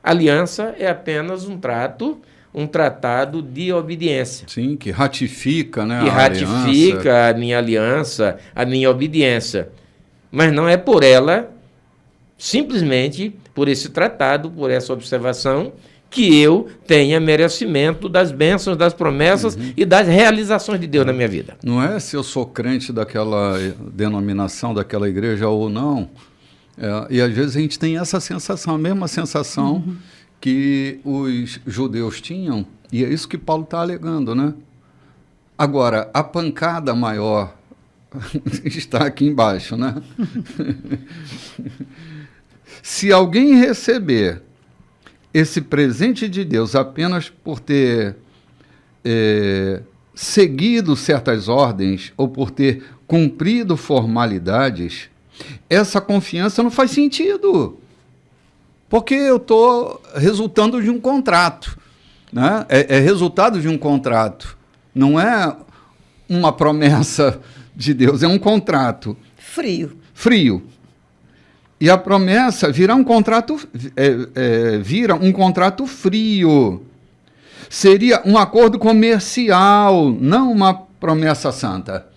Speaker 2: Aliança é apenas um tratado de obediência.
Speaker 1: Sim, que ratifica, né,
Speaker 2: que ratifica a minha aliança, a minha obediência. Mas não é por ela, simplesmente por esse tratado, por essa observação, que eu tenha merecimento das bênçãos, das promessas e das realizações de Deus na minha vida.
Speaker 1: Não é se eu sou crente daquela denominação, daquela igreja ou não. E às vezes a gente tem essa sensação, a mesma sensação que os judeus tinham, e é isso que Paulo está alegando, né? Agora, a pancada maior está aqui embaixo, né? Se alguém receber esse presente de Deus apenas por ter seguido certas ordens ou por ter cumprido formalidades, essa confiança não faz sentido. Porque eu estou resultando de um contrato. Né? É resultado de um contrato. Não é uma promessa de Deus, é um contrato. Frio. E a promessa vira um contrato frio. Seria um acordo comercial, não uma promessa santa.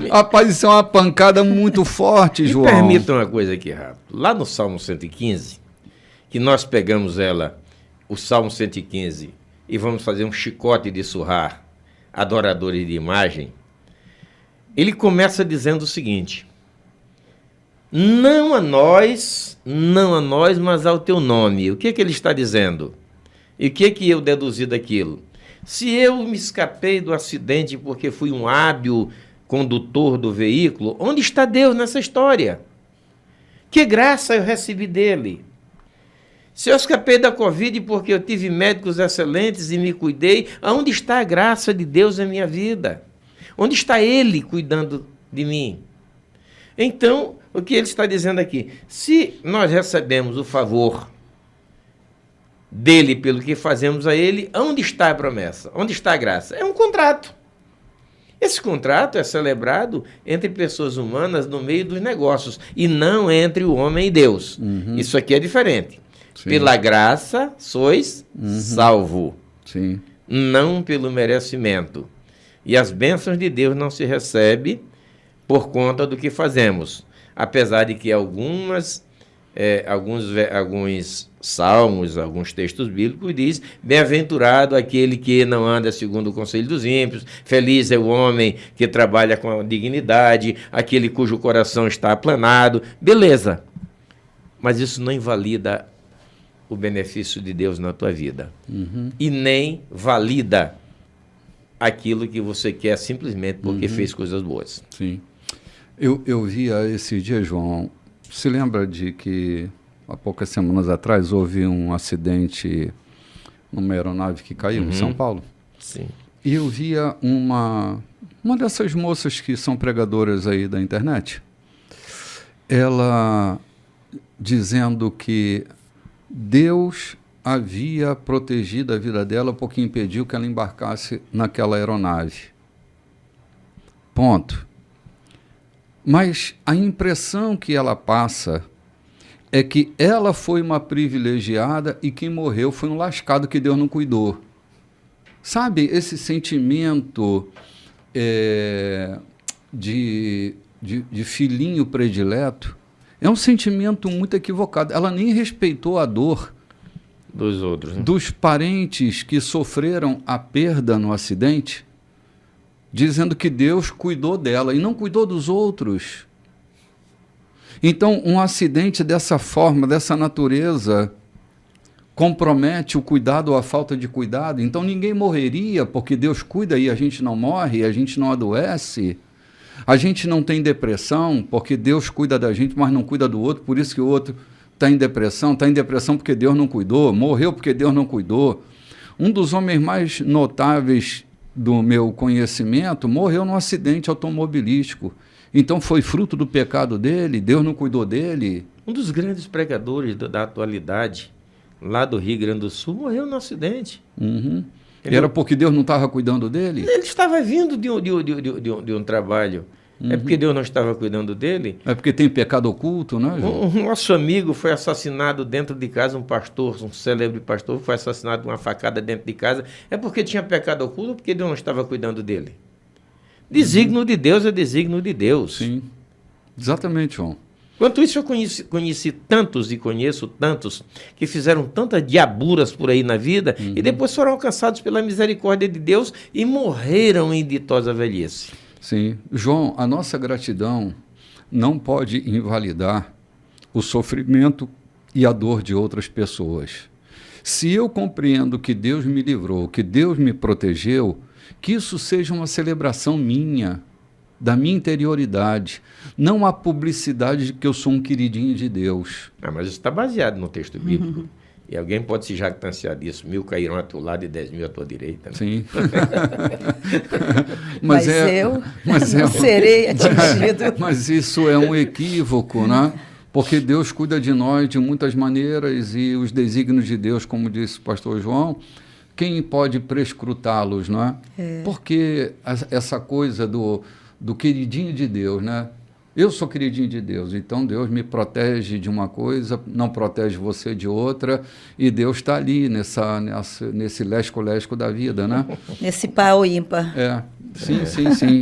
Speaker 1: Rapaz, isso é uma pancada muito forte, João.
Speaker 2: Me permita uma coisa aqui rápido. Lá no Salmo 115, que nós pegamos o Salmo 115, e vamos fazer um chicote de surrar adoradores de imagem, ele começa dizendo o seguinte: não a nós, mas ao teu nome. O que ele está dizendo? E o que eu deduzi daquilo? Se eu me escapei do acidente porque fui um hábil condutor do veículo, onde está Deus nessa história? Que graça eu recebi dele? Se eu escapei da Covid porque eu tive médicos excelentes e me cuidei, aonde está a graça de Deus na minha vida? Onde está Ele cuidando de mim? Então, o que ele está dizendo aqui? Se nós recebemos o favor dele pelo que fazemos a ele, onde está a promessa? Onde está a graça? É um contrato. Esse contrato é celebrado entre pessoas humanas no meio dos negócios e não entre o homem e Deus. Uhum. Isso aqui é diferente. Sim. Pela graça sois salvo.
Speaker 1: Sim.
Speaker 2: Não pelo merecimento. E as bênçãos de Deus não se recebem por conta do que fazemos. Apesar de que alguns salmos, alguns textos bíblicos diz: bem-aventurado aquele que não anda segundo o conselho dos ímpios, feliz é o homem que trabalha com dignidade, aquele cujo coração está aplanado. Beleza. Mas isso não invalida o benefício de Deus na tua vida. Uhum. E nem valida aquilo que você quer simplesmente porque fez coisas boas.
Speaker 1: Sim. Eu via esse dia, João, se lembra de que há poucas semanas atrás houve um acidente numa aeronave que caiu em São Paulo?
Speaker 2: Sim.
Speaker 1: E eu via uma dessas moças que são pregadoras aí da internet, ela dizendo que Deus havia protegido a vida dela porque impediu que ela embarcasse naquela aeronave. Ponto. Mas a impressão que ela passa é que ela foi uma privilegiada e quem morreu foi um lascado que Deus não cuidou. Sabe, esse sentimento de filhinho predileto é um sentimento muito equivocado. Ela nem respeitou a dor
Speaker 2: dos outros, né?
Speaker 1: Dos parentes que sofreram a perda no acidente, dizendo que Deus cuidou dela e não cuidou dos outros. Então, um acidente dessa forma, dessa natureza, compromete o cuidado ou a falta de cuidado. Então, ninguém morreria porque Deus cuida e a gente não morre, a gente não adoece. A gente não tem depressão porque Deus cuida da gente, mas não cuida do outro, por isso que o outro está em depressão porque Deus não cuidou, morreu porque Deus não cuidou. Um dos homens mais notáveis do meu conhecimento morreu num acidente automobilístico. Então foi fruto do pecado dele, Deus não cuidou dele.
Speaker 2: Um dos grandes pregadores da atualidade, lá do Rio Grande do Sul, morreu num acidente.
Speaker 1: Uhum. Era porque Deus não estava cuidando dele?
Speaker 2: Ele estava vindo de um trabalho. É porque Deus não estava cuidando dele?
Speaker 1: É porque tem pecado oculto, né, João?
Speaker 2: Um nosso amigo foi assassinado dentro de casa, um pastor, um célebre pastor, foi assassinado com uma facada dentro de casa. É porque tinha pecado oculto ou porque Deus não estava cuidando dele? Desígnio de Deus é desígnio de Deus.
Speaker 1: Sim, exatamente, João.
Speaker 2: Quanto isso, eu conheci tantos e conheço tantos que fizeram tantas diaburas por aí na vida e depois foram alcançados pela misericórdia de Deus e morreram em ditosa velhice.
Speaker 1: Sim. João, a nossa gratidão não pode invalidar o sofrimento e a dor de outras pessoas. Se eu compreendo que Deus me livrou, que Deus me protegeu, que isso seja uma celebração minha, da minha interioridade, não a publicidade de que eu sou um queridinho de Deus.
Speaker 2: Mas isso está baseado no texto bíblico. E alguém pode se jactanciar disso. 1000 cairão a teu lado e 10.000 à tua direita. Né?
Speaker 1: Sim.
Speaker 3: mas eu não serei atingido.
Speaker 1: Mas isso é um equívoco, né? Porque Deus cuida de nós de muitas maneiras e os desígnios de Deus, como disse o pastor João, quem pode prescrutá-los, não é? Porque essa coisa do queridinho de Deus, né? Eu sou queridinho de Deus, então Deus me protege de uma coisa, não protege você de outra, e Deus está ali nesse lesco-lesco da vida, né?
Speaker 3: Nesse pau ímpar.
Speaker 1: Sim.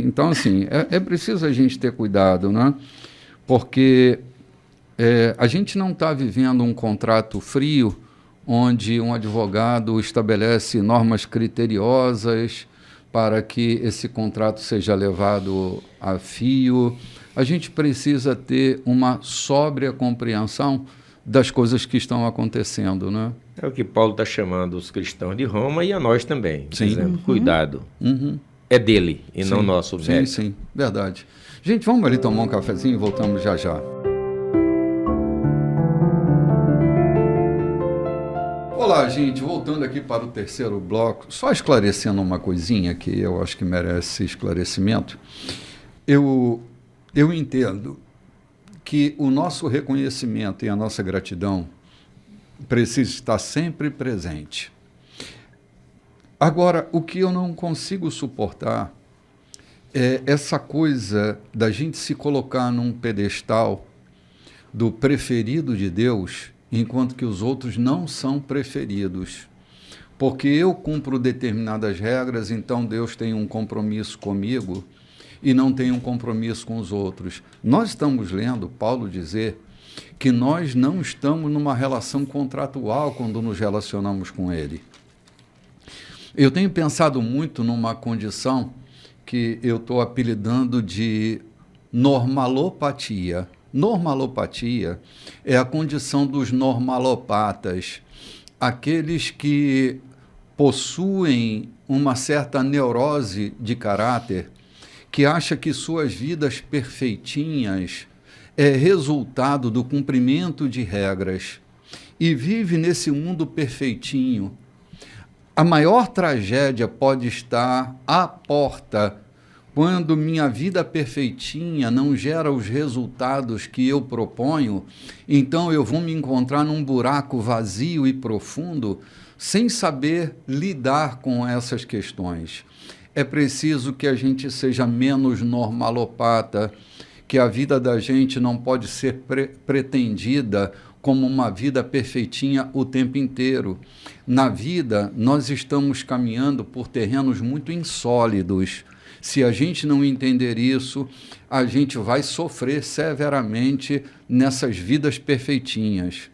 Speaker 1: Então, assim, é preciso a gente ter cuidado, né? Porque a gente não está vivendo um contrato frio, onde um advogado estabelece normas criteriosas para que esse contrato seja levado a fio. A gente precisa ter uma sóbria compreensão das coisas que estão acontecendo, né?
Speaker 2: É o que Paulo está chamando os cristãos de Roma e a nós também,
Speaker 1: sim,
Speaker 2: dizendo, cuidado, é dele e não nosso mérito.
Speaker 1: Sim, verdade. Gente, vamos ali tomar um cafezinho e voltamos já já. Olá, gente, voltando aqui para o terceiro bloco, só esclarecendo uma coisinha que eu acho que merece esclarecimento. Eu entendo que o nosso reconhecimento e a nossa gratidão precisa estar sempre presente. Agora, o que eu não consigo suportar é essa coisa da gente se colocar num pedestal do preferido de Deus, enquanto que os outros não são preferidos. Porque eu cumpro determinadas regras, então Deus tem um compromisso comigo e não tem um compromisso com os outros. Nós estamos lendo Paulo dizer que nós não estamos numa relação contratual quando nos relacionamos com ele. Eu tenho pensado muito numa condição que eu estou apelidando de normalopatia. Normalopatia é a condição dos normalopatas, aqueles que possuem uma certa neurose de caráter, que acha que suas vidas perfeitinhas é resultado do cumprimento de regras e vive nesse mundo perfeitinho. A maior tragédia pode estar à porta quando minha vida perfeitinha não gera os resultados que eu proponho, então eu vou me encontrar num buraco vazio e profundo sem saber lidar com essas questões. É preciso que a gente seja menos normalopata, que a vida da gente não pode ser pretendida como uma vida perfeitinha o tempo inteiro. Na vida, nós estamos caminhando por terrenos muito insólidos. Se a gente não entender isso, a gente vai sofrer severamente nessas vidas perfeitinhas.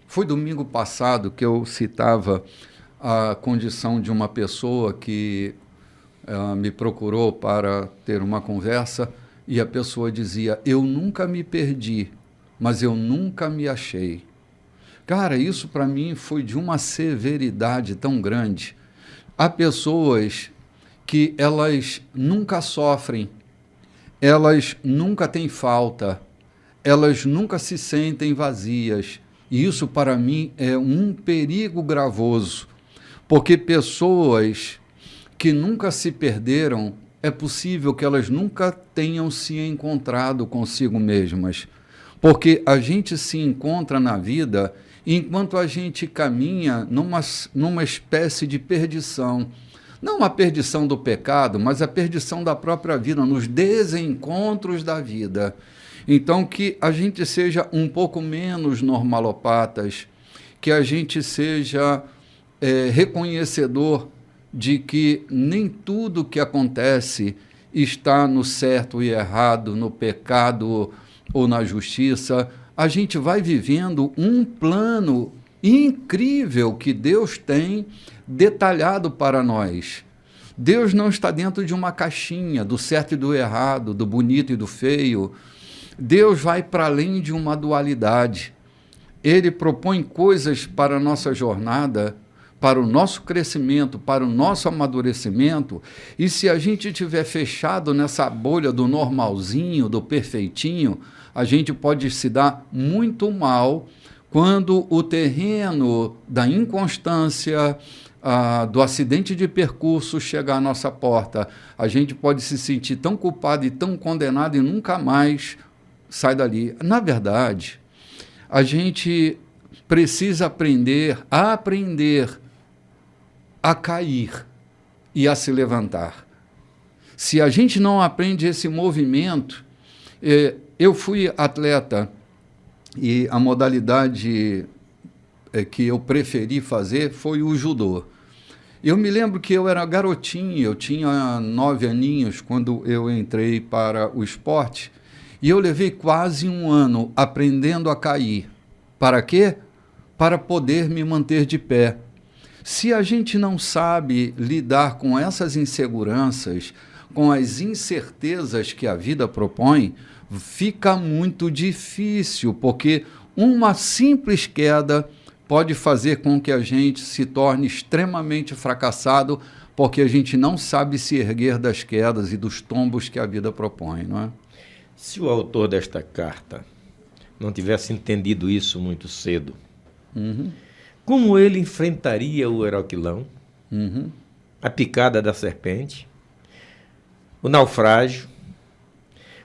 Speaker 1: Foi domingo passado que eu citava a condição de uma pessoa que me procurou para ter uma conversa e a pessoa dizia: eu nunca me perdi, mas eu nunca me achei. Cara, isso para mim foi de uma severidade tão grande. Há pessoas que elas nunca sofrem, elas nunca têm falta, elas nunca se sentem vazias. E isso, para mim, é um perigo gravoso, porque pessoas que nunca se perderam, é possível que elas nunca tenham se encontrado consigo mesmas, porque a gente se encontra na vida enquanto a gente caminha numa espécie de perdição. Não a perdição do pecado, mas a perdição da própria vida, nos desencontros da vida. Então, que a gente seja um pouco menos normalopatas, que a gente seja reconhecedor de que nem tudo que acontece está no certo e errado, no pecado ou na justiça. A gente vai vivendo um plano incrível que Deus tem detalhado para nós. Deus não está dentro de uma caixinha do certo e do errado, do bonito e do feio. Deus vai para além de uma dualidade. Ele propõe coisas para a nossa jornada para o nosso crescimento, para o nosso amadurecimento, e se a gente estiver fechado nessa bolha do normalzinho, do perfeitinho, a gente pode se dar muito mal quando o terreno da inconstância, do acidente de percurso chegar à nossa porta. A gente pode se sentir tão culpado e tão condenado e nunca mais sai dali. Na verdade, a gente precisa aprender a cair e a se levantar. Se a gente não aprende esse movimento, eu fui atleta e a modalidade que eu preferi fazer foi o judô. Eu me lembro que eu era garotinho, eu tinha 9 aninhos quando eu entrei para o esporte e eu levei quase um ano aprendendo a cair. Para quê? Para poder me manter de pé. Se a gente não sabe lidar com essas inseguranças, com as incertezas que a vida propõe, fica muito difícil, porque uma simples queda pode fazer com que a gente se torne extremamente fracassado, porque a gente não sabe se erguer das quedas e dos tombos que a vida propõe, não é?
Speaker 2: Se o autor desta carta não tivesse entendido isso muito cedo, como ele enfrentaria o Heroquilão, a picada da serpente, o naufrágio?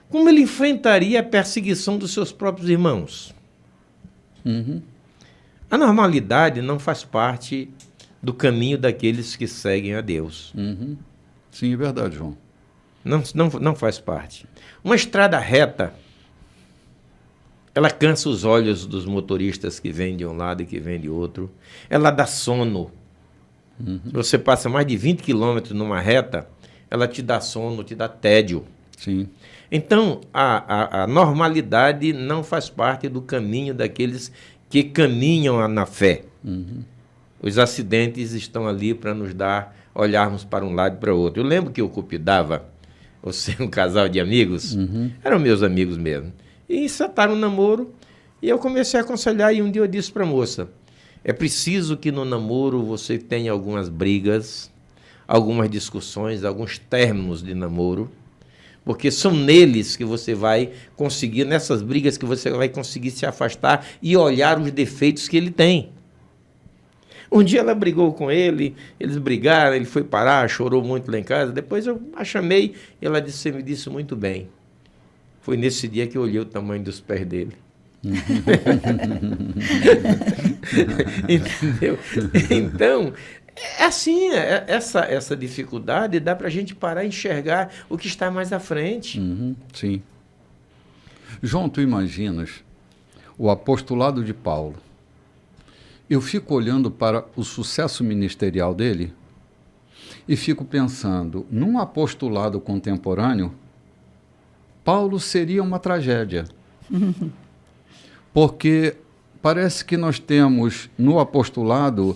Speaker 2: Como ele enfrentaria a perseguição dos seus próprios irmãos? A normalidade não faz parte do caminho daqueles que seguem a Deus.
Speaker 1: Sim, é verdade, João.
Speaker 2: Não faz parte. Uma estrada reta, ela cansa os olhos dos motoristas que vêm de um lado e que vêm de outro. Ela dá sono. Você passa mais de 20 quilômetros numa reta, ela te dá sono, te dá tédio.
Speaker 1: Sim.
Speaker 2: Então, a normalidade não faz parte do caminho daqueles que caminham na fé. Os acidentes estão ali para nos dar, olharmos para um lado e para o outro. Eu lembro que eu cupidava, você, um casal de amigos, eram meus amigos mesmo, e ensataram um namoro, e eu comecei a aconselhar, e um dia eu disse para a moça, é preciso que no namoro você tenha algumas brigas, algumas discussões, alguns términos de namoro, porque são neles que você vai conseguir, nessas brigas que você vai conseguir se afastar e olhar os defeitos que ele tem. Um dia ela brigou com ele, eles brigaram, ele foi parar, chorou muito lá em casa, depois eu a chamei e ela disse, você me disse muito bem. Foi nesse dia que eu olhei o tamanho dos pés dele. Entendeu? Então, é assim, essa dificuldade dá para a gente parar e enxergar o que está mais à frente.
Speaker 1: Sim. João, tu imaginas o apostolado de Paulo? Eu fico olhando para o sucesso ministerial dele e fico pensando, num apostolado contemporâneo, Paulo seria uma tragédia. Porque parece que nós temos no apostolado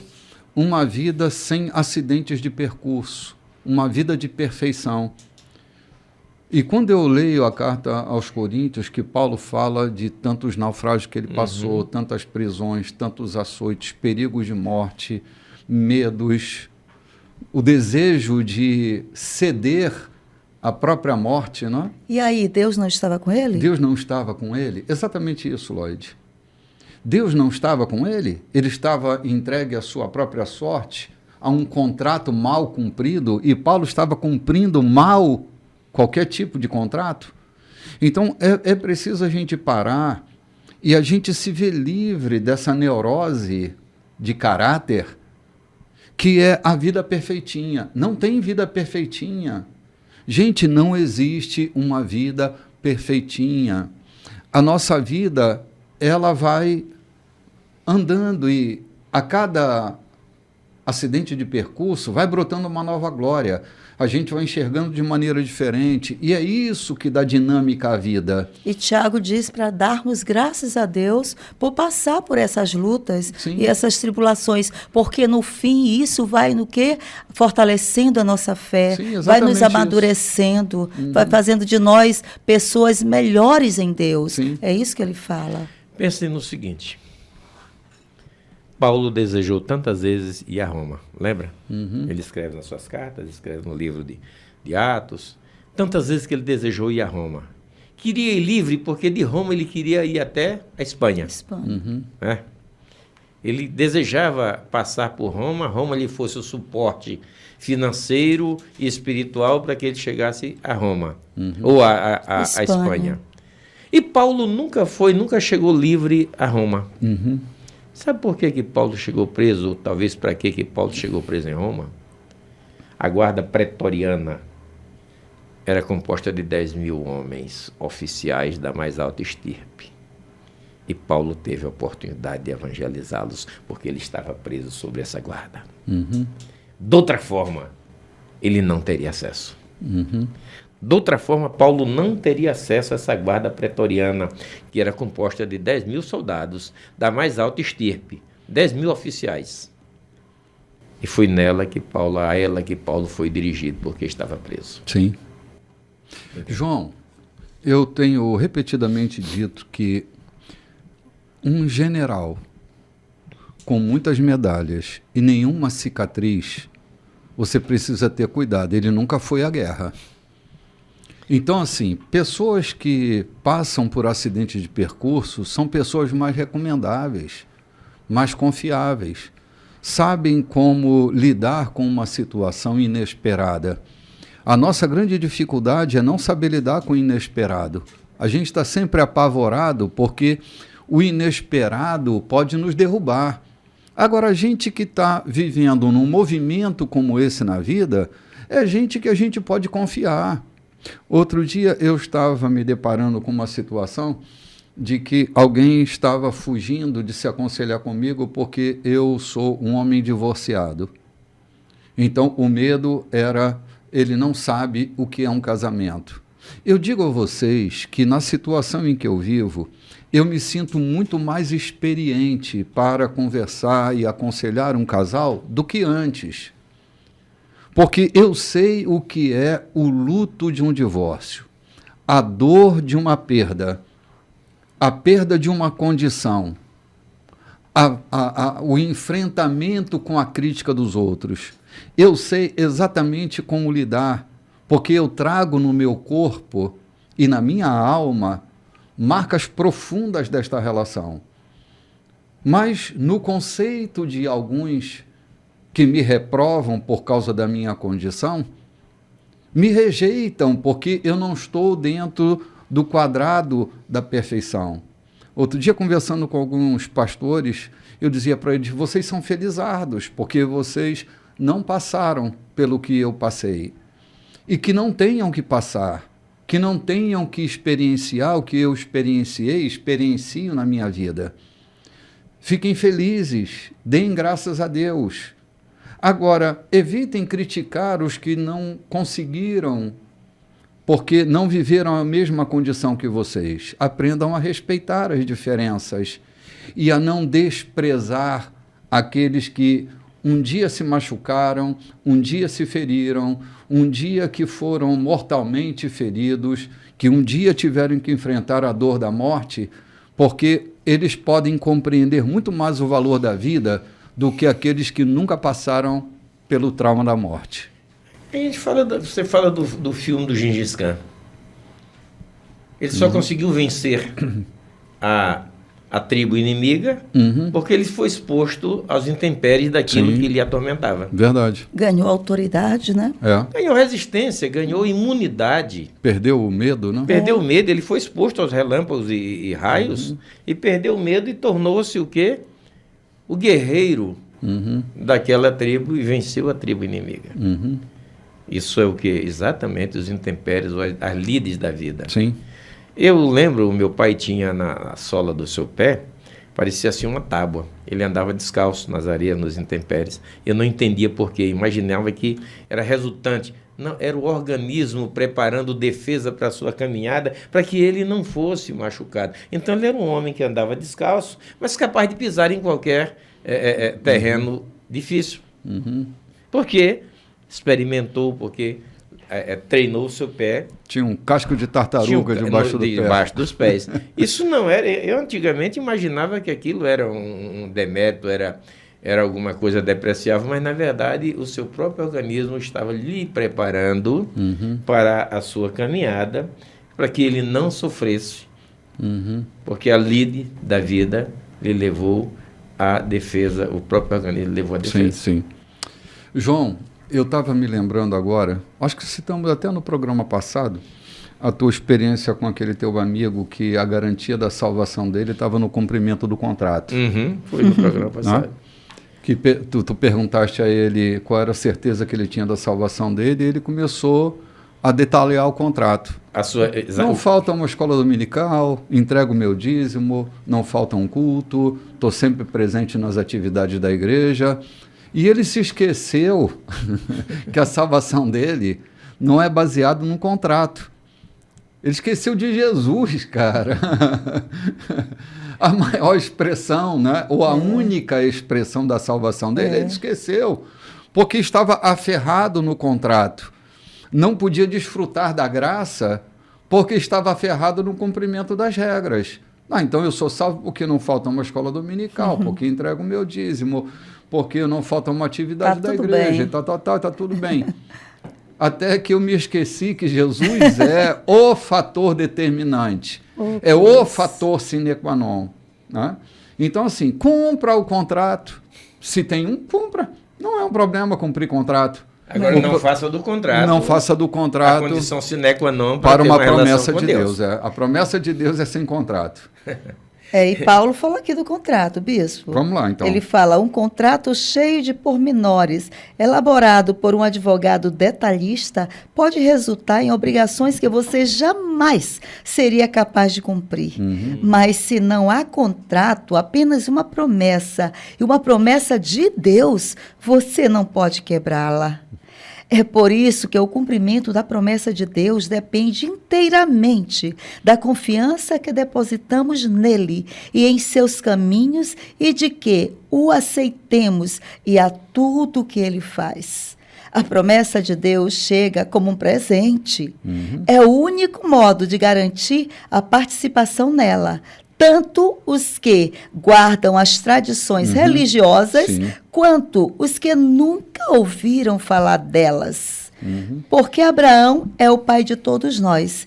Speaker 1: uma vida sem acidentes de percurso, uma vida de perfeição. E quando eu leio a carta aos Coríntios, que Paulo fala de tantos naufrágios que ele passou, tantas prisões, tantos açoites, perigos de morte, medos, o desejo de ceder à própria morte, não é?
Speaker 3: E aí, Deus não estava com ele?
Speaker 1: Deus não estava com ele? Exatamente isso, Lloyd. Deus não estava com ele? Ele estava entregue à sua própria sorte, a um contrato mal cumprido, e Paulo estava cumprindo mal qualquer tipo de contrato? Então, é preciso a gente parar e a gente se ver livre dessa neurose de caráter, que é a vida perfeitinha. Não tem vida perfeitinha. Gente, não existe uma vida perfeitinha. A nossa vida, ela vai andando e a cada acidente de percurso vai brotando uma nova glória. A gente vai enxergando de maneira diferente. E é isso que dá dinâmica à vida.
Speaker 3: E Tiago diz para darmos graças a Deus por passar por essas lutas e essas tribulações, porque no fim isso vai no quê? Fortalecendo a nossa fé, vai nos amadurecendo, vai fazendo de nós pessoas melhores em Deus. É isso que ele fala.
Speaker 2: Pensem no seguinte, Paulo desejou tantas vezes ir a Roma, lembra? Ele escreve nas suas cartas, escreve no livro de Atos, tantas vezes que ele desejou ir a Roma. Queria ir livre, porque de Roma ele queria ir até a Espanha. Né? Ele desejava passar por Roma, Roma lhe fosse o suporte financeiro e espiritual para que ele chegasse a Roma, ou a Espanha. E Paulo nunca chegou livre a Roma. Sabe por que Paulo chegou preso? Ou talvez para que Paulo chegou preso em Roma? A guarda pretoriana era composta de 10.000 homens, oficiais da mais alta estirpe. E Paulo teve a oportunidade de evangelizá-los, porque ele estava preso sobre essa guarda. De outra forma, ele não teria acesso. De outra forma, Paulo não teria acesso a essa guarda pretoriana, que era composta de 10.000 soldados da mais alta estirpe, 10.000 oficiais. E foi a ela que Paulo foi dirigido, porque estava preso.
Speaker 1: Sim. João, eu tenho repetidamente dito que um general com muitas medalhas e nenhuma cicatriz, você precisa ter cuidado, ele nunca foi à guerra. Então, assim, pessoas que passam por acidente de percurso são pessoas mais recomendáveis, mais confiáveis, sabem como lidar com uma situação inesperada. A nossa grande dificuldade é não saber lidar com o inesperado. A gente está sempre apavorado porque o inesperado pode nos derrubar. Agora, a gente que está vivendo num movimento como esse na vida, é gente que a gente pode confiar. Outro dia eu estava me deparando com uma situação de que alguém estava fugindo de se aconselhar comigo porque eu sou um homem divorciado. Então, o medo era, ele não sabe o que é um casamento. Eu digo a vocês que na situação em que eu vivo, eu me sinto muito mais experiente para conversar e aconselhar um casal do que antes. Porque eu sei o que é o luto de um divórcio, a dor de uma perda, a perda de uma condição, o enfrentamento com a crítica dos outros. Eu sei exatamente como lidar, porque eu trago no meu corpo e na minha alma marcas profundas desta relação. Mas no conceito de alguns que me reprovam por causa da minha condição, me rejeitam porque eu não estou dentro do quadrado da perfeição. Outro dia, conversando com alguns pastores, eu dizia para eles, vocês são felizardos, porque vocês não passaram pelo que eu passei. E que não tenham que passar, que não tenham que experienciar o que eu experiencio na minha vida. Fiquem felizes, deem graças a Deus. Agora, evitem criticar os que não conseguiram, porque não viveram a mesma condição que vocês. Aprendam a respeitar as diferenças e a não desprezar aqueles que um dia se machucaram, um dia se feriram, um dia que foram mortalmente feridos, que um dia tiveram que enfrentar a dor da morte, porque eles podem compreender muito mais o valor da vida do que aqueles que nunca passaram pelo trauma da morte.
Speaker 2: Você fala do filme do Gengis Khan. Ele só conseguiu vencer a tribo inimiga porque ele foi exposto aos intempéries daquilo que lhe atormentava.
Speaker 1: Verdade.
Speaker 3: Ganhou autoridade, né?
Speaker 2: Ganhou resistência, ganhou imunidade.
Speaker 1: Perdeu o medo, né?
Speaker 2: Perdeu o medo, ele foi exposto aos relâmpagos e raios e perdeu o medo e tornou-se o quê? O guerreiro daquela tribo e venceu a tribo inimiga. Isso é o que? Exatamente os intempéries, as lides da vida.
Speaker 1: Sim.
Speaker 2: Eu lembro, o meu pai tinha na sola do seu pé, parecia assim uma tábua. Ele andava descalço nas areias, nos intempéries. Eu não entendia por quê, imaginava que era resultante. Não, era o organismo preparando defesa para a sua caminhada, para que ele não fosse machucado. Então ele era um homem que andava descalço, mas capaz de pisar em qualquer terreno difícil. Porque experimentou, porque treinou o seu pé.
Speaker 1: Tinha um casco de tartaruga
Speaker 2: debaixo dos pés. Isso não era... Eu antigamente imaginava que aquilo era um demérito, era alguma coisa depreciável, mas, na verdade, o seu próprio organismo estava lhe preparando para a sua caminhada, para que ele não sofresse, porque a lide da vida lhe levou à defesa, o próprio organismo levou à defesa.
Speaker 1: Sim, sim. João, eu estava me lembrando agora, acho que citamos até no programa passado, a tua experiência com aquele teu amigo que a garantia da salvação dele estava no cumprimento do contrato.
Speaker 2: Foi no programa passado.
Speaker 1: Que tu perguntaste a ele qual era a certeza que ele tinha da salvação dele, e ele começou a detalhar o contrato. Não falta uma escola dominical, entrego o meu dízimo, não falta um culto, estou sempre presente nas atividades da igreja. E ele se esqueceu que a salvação dele não é baseada num contrato. Ele esqueceu de Jesus, cara. A maior expressão, né? Ou a única expressão da salvação dele, ele esqueceu, porque estava aferrado no contrato. Não podia desfrutar da graça porque estava aferrado no cumprimento das regras. Então eu sou salvo porque não falta uma escola dominical, porque entrego o meu dízimo, porque não falta uma atividade da igreja, tá tudo bem. Até que eu me esqueci que Jesus é o fator determinante, é o fator sine qua non. Né? Então, assim, cumpra o contrato. Se tem um, cumpra. Não é um problema cumprir contrato.
Speaker 2: Agora, não faça do contrato.
Speaker 1: Não faça do contrato.
Speaker 2: A condição sine qua non
Speaker 1: para uma promessa de Deus. A promessa de Deus é sem contrato.
Speaker 3: E Paulo fala aqui do contrato, bispo.
Speaker 1: Vamos lá, então.
Speaker 3: Ele fala, um contrato cheio de pormenores, elaborado por um advogado detalhista, pode resultar em obrigações que você jamais seria capaz de cumprir. Mas se não há contrato, apenas uma promessa, e uma promessa de Deus, você não pode quebrá-la. É por isso que o cumprimento da promessa de Deus depende inteiramente da confiança que depositamos nele e em seus caminhos e de que o aceitemos e a tudo que ele faz. A promessa de Deus chega como um presente. É o único modo de garantir a participação nela. Tanto os que guardam as tradições religiosas, quanto os que nunca ouviram falar delas. Porque Abraão é o pai de todos nós.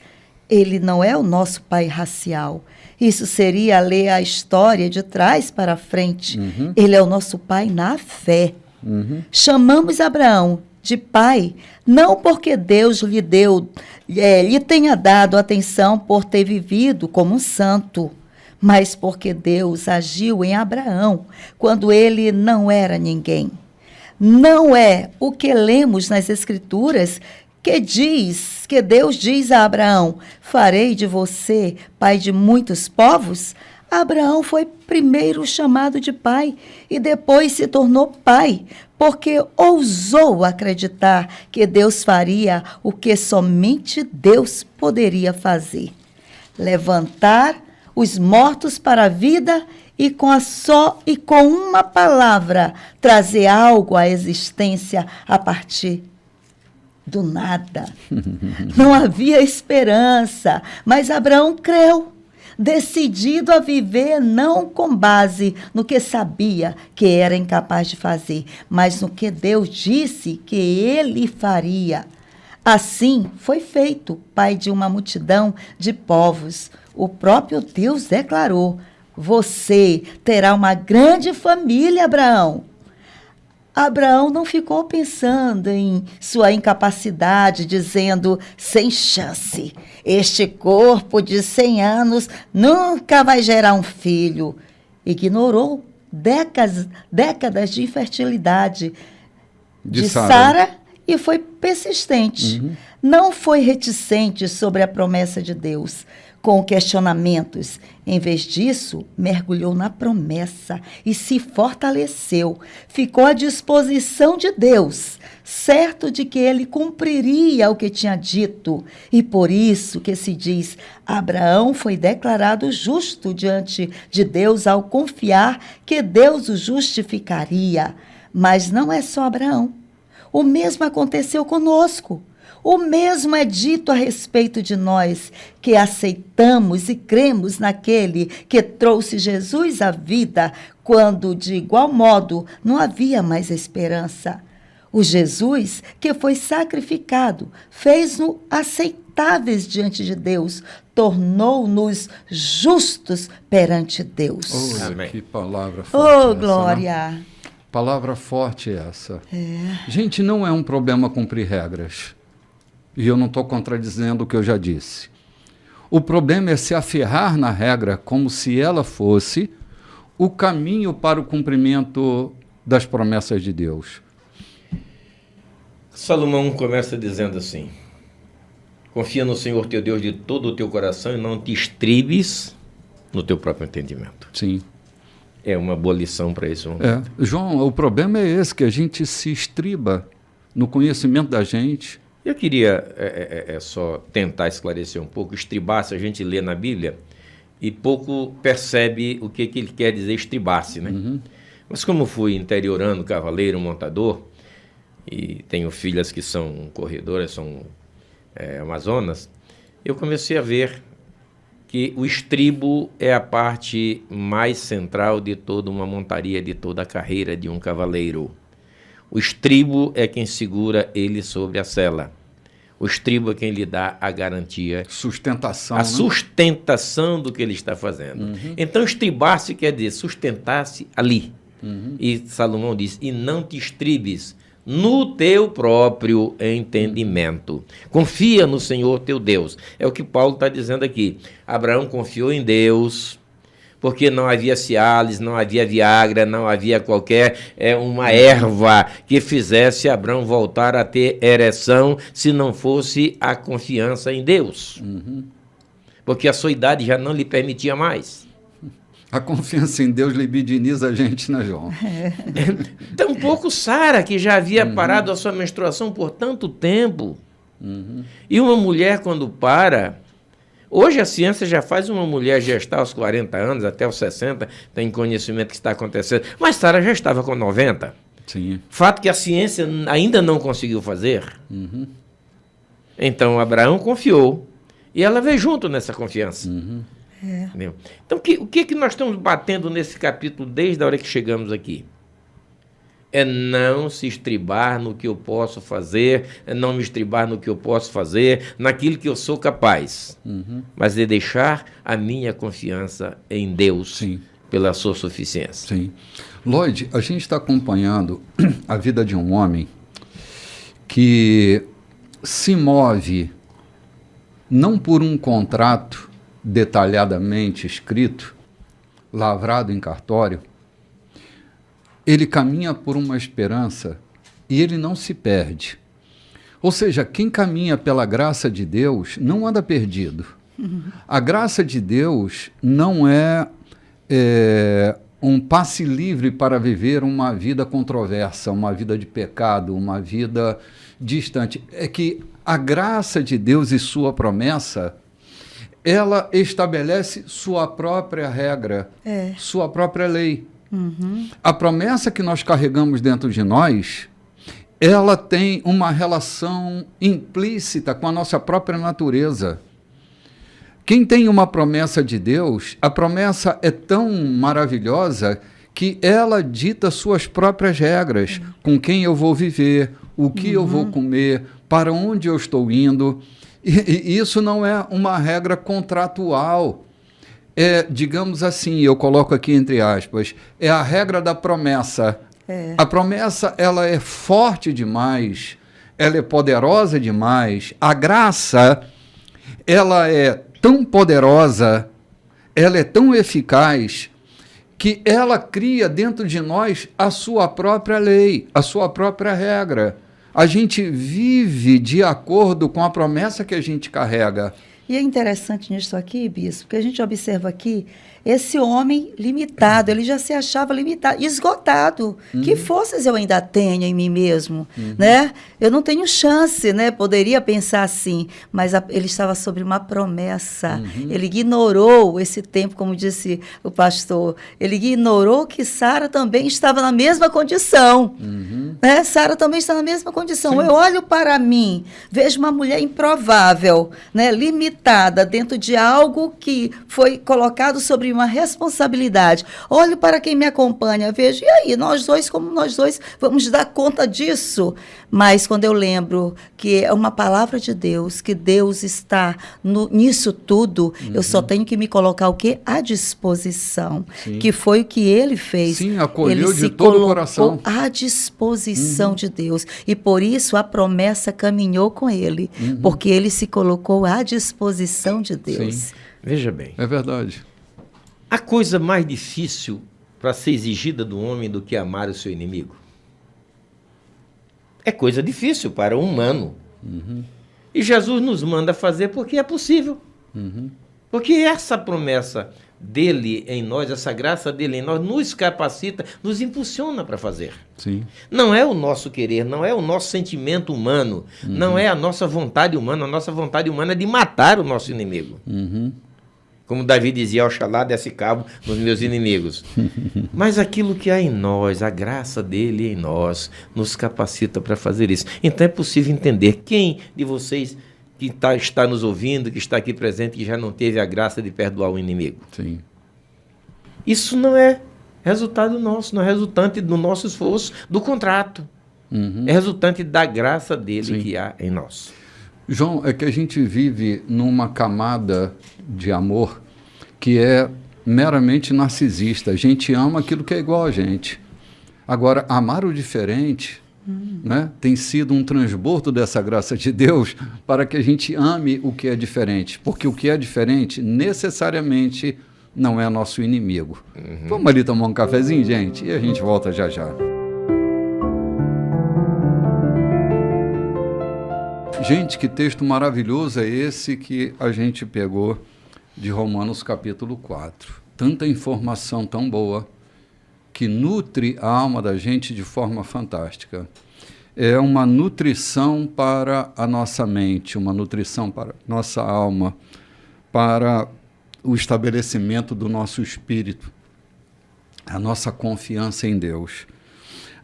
Speaker 3: Ele não é o nosso pai racial. Isso seria ler a história de trás para frente. Ele é o nosso pai na fé. Chamamos Abraão de pai, não porque Deus lhe tenha dado atenção por ter vivido como um santo, mas porque Deus agiu em Abraão quando ele não era ninguém. Não é o que lemos nas Escrituras que Deus diz a Abraão, farei de você pai de muitos povos? Abraão foi primeiro chamado de pai e depois se tornou pai, porque ousou acreditar que Deus faria o que somente Deus poderia fazer. Levantar os mortos para a vida e com uma palavra trazer algo à existência a partir do nada. Não havia esperança, mas Abraão creu, decidido a viver não com base no que sabia que era incapaz de fazer, mas no que Deus disse que ele faria. Assim foi feito, pai de uma multidão de povos. O próprio Deus declarou, você terá uma grande família, Abraão. Abraão não ficou pensando em sua incapacidade, dizendo, sem chance, este corpo de 100 anos nunca vai gerar um filho. Ignorou décadas de infertilidade de Sara e foi persistente. Não foi reticente sobre a promessa de Deus, com questionamentos. Em vez disso, mergulhou na promessa e se fortaleceu. Ficou à disposição de Deus, certo de que ele cumpriria o que tinha dito. E por isso que se diz, Abraão foi declarado justo diante de Deus ao confiar que Deus o justificaria. Mas não é só Abraão. O mesmo aconteceu conosco. O mesmo é dito a respeito de nós, que aceitamos e cremos naquele que trouxe Jesus à vida, quando, de igual modo, não havia mais esperança. O Jesus que foi sacrificado fez-nos aceitáveis diante de Deus, tornou-nos justos perante Deus.
Speaker 1: Oh,
Speaker 2: Amém.
Speaker 1: que palavra forte
Speaker 3: Oh,
Speaker 1: essa,
Speaker 3: glória!
Speaker 1: né? Palavra forte essa. Gente, não é um problema cumprir regras. E eu não estou contradizendo o que eu já disse. O problema é se aferrar na regra como se ela fosse o caminho para o cumprimento das promessas de Deus.
Speaker 2: Salomão começa dizendo assim: confia no Senhor teu Deus de todo o teu coração e não te estribes no teu próprio entendimento.
Speaker 1: Sim.
Speaker 2: É uma boa lição para esse momento.
Speaker 1: João, o problema é esse, que a gente se estriba no conhecimento da gente.
Speaker 2: Eu queria só tentar esclarecer um pouco. Estribar-se a gente lê na Bíblia e pouco percebe o que ele quer dizer estribar-se, né?
Speaker 1: Uhum.
Speaker 2: Mas como fui interiorando, cavaleiro, montador, e tenho filhas que são corredoras, são amazonas, eu comecei a ver que o estribo é a parte mais central de toda uma montaria, de toda a carreira de um cavaleiro. O estribo é quem segura ele sobre a sela. O estribo é quem lhe dá a garantia.
Speaker 1: Sustentação.
Speaker 2: A sustentação do que ele está fazendo.
Speaker 1: Uhum.
Speaker 2: Então, estribar-se quer dizer sustentar-se ali.
Speaker 1: Uhum.
Speaker 2: E Salomão diz, e não te estribes no teu próprio entendimento. Confia no Senhor teu Deus. É o que Paulo está dizendo aqui. Abraão confiou em Deus, porque não havia Cialis, não havia Viagra, não havia qualquer uma erva que fizesse Abraão voltar a ter ereção, se não fosse a confiança em Deus.
Speaker 1: Uhum.
Speaker 2: Porque a sua idade já não lhe permitia mais.
Speaker 1: A confiança em Deus libidiniza a gente, né, João?
Speaker 2: Tampouco Sara, que já havia parado a sua menstruação por tanto tempo.
Speaker 1: Uhum.
Speaker 2: E uma mulher, quando para... Hoje a ciência já faz uma mulher gestar aos 40 anos, até aos 60, tem conhecimento que está acontecendo. Mas Sara já estava com 90.
Speaker 1: Sim.
Speaker 2: Fato que a ciência ainda não conseguiu fazer.
Speaker 1: Uhum.
Speaker 2: Então Abraão confiou. E ela veio junto nessa confiança.
Speaker 1: Uhum.
Speaker 2: Entendeu? Então o que nós estamos batendo nesse capítulo desde a hora que chegamos aqui? É não se estribar no que eu posso fazer, é não me estribar no que eu posso fazer, naquilo que eu sou capaz, mas é deixar a minha confiança em Deus.
Speaker 1: Sim.
Speaker 2: Pela sua suficiência.
Speaker 1: Sim. Lloyd, a gente está acompanhando a vida de um homem que se move não por um contrato detalhadamente escrito, lavrado em cartório. Ele caminha por uma esperança e ele não se perde. Ou seja, quem caminha pela graça de Deus não anda perdido. A graça de Deus não é um passe livre para viver uma vida controversa, uma vida de pecado, uma vida distante. É que a graça de Deus e sua promessa, ela estabelece sua própria regra, sua própria lei.
Speaker 3: Uhum.
Speaker 1: A promessa que nós carregamos dentro de nós, ela tem uma relação implícita com a nossa própria natureza. Quem tem uma promessa de Deus, a promessa é tão maravilhosa que ela dita suas próprias regras, com quem eu vou viver, o que eu vou comer, para onde eu estou indo. E isso não é uma regra contratual. Digamos assim, eu coloco aqui entre aspas, é a regra da promessa. A promessa, ela é forte demais, ela é poderosa demais. A graça, ela é tão poderosa, ela é tão eficaz, que ela cria dentro de nós a sua própria lei, a sua própria regra. A gente vive de acordo com a promessa que a gente carrega.
Speaker 3: E é interessante nisso aqui, bispo, que a gente observa aqui esse homem limitado, ele já se achava limitado, esgotado. Que forças eu ainda tenho em mim mesmo, né? Eu não tenho chance, né? Poderia pensar assim, mas ele estava sobre uma promessa. Ele ignorou esse tempo, como disse o pastor. Ele ignorou que Sara também estava na mesma condição. Né? Sara também está na mesma condição. Sim. Eu olho para mim, vejo uma mulher improvável, né? Limitada dentro de algo que foi colocado sobre uma responsabilidade. Olho para quem me acompanha, vejo, e aí, nós dois, como nós dois, vamos dar conta disso? Mas quando eu lembro que é uma palavra de Deus, que Deus está nisso tudo, eu só tenho que me colocar o quê? À disposição. Sim. Que foi o que ele fez.
Speaker 1: Sim, acolheu
Speaker 3: ele
Speaker 1: de todo o coração.
Speaker 3: À disposição de Deus. E por isso a promessa caminhou com ele. Porque ele se colocou à disposição de Deus.
Speaker 2: Sim. Veja bem.
Speaker 1: É verdade.
Speaker 2: A coisa mais difícil para ser exigida do homem do que amar o seu inimigo? É coisa difícil para o humano. E Jesus nos manda fazer porque é possível. Porque essa promessa dele em nós, essa graça dele em nós, nos capacita, nos impulsiona para fazer.
Speaker 1: Sim.
Speaker 2: Não é o nosso querer, não é o nosso sentimento humano, não é a nossa vontade humana. A nossa vontade humana é de matar o nosso inimigo. Como Davi dizia, Oxalá desce cabo nos meus inimigos. Mas aquilo que há em nós, a graça dele em nós, nos capacita para fazer isso. Então é possível entender. Quem de vocês que está nos ouvindo, que está aqui presente, que já não teve a graça de perdoar o inimigo?
Speaker 1: Sim.
Speaker 2: Isso não é resultado nosso, não é resultante do nosso esforço, do contrato. É resultante da graça dele. Sim. Que há em nós.
Speaker 1: João, é que a gente vive numa camada de amor que é meramente narcisista. A gente ama aquilo que é igual a gente. Agora, amar o diferente, né, tem sido um transbordo dessa graça de Deus para que a gente ame o que é diferente. Porque o que é diferente necessariamente não é nosso inimigo. Vamos ali tomar um cafezinho, gente? E a gente volta já já. Gente, que texto maravilhoso é esse que a gente pegou de Romanos capítulo 4. Tanta informação tão boa que nutre a alma da gente de forma fantástica. É uma nutrição para a nossa mente, uma nutrição para a nossa alma, para o estabelecimento do nosso espírito, a nossa confiança em Deus.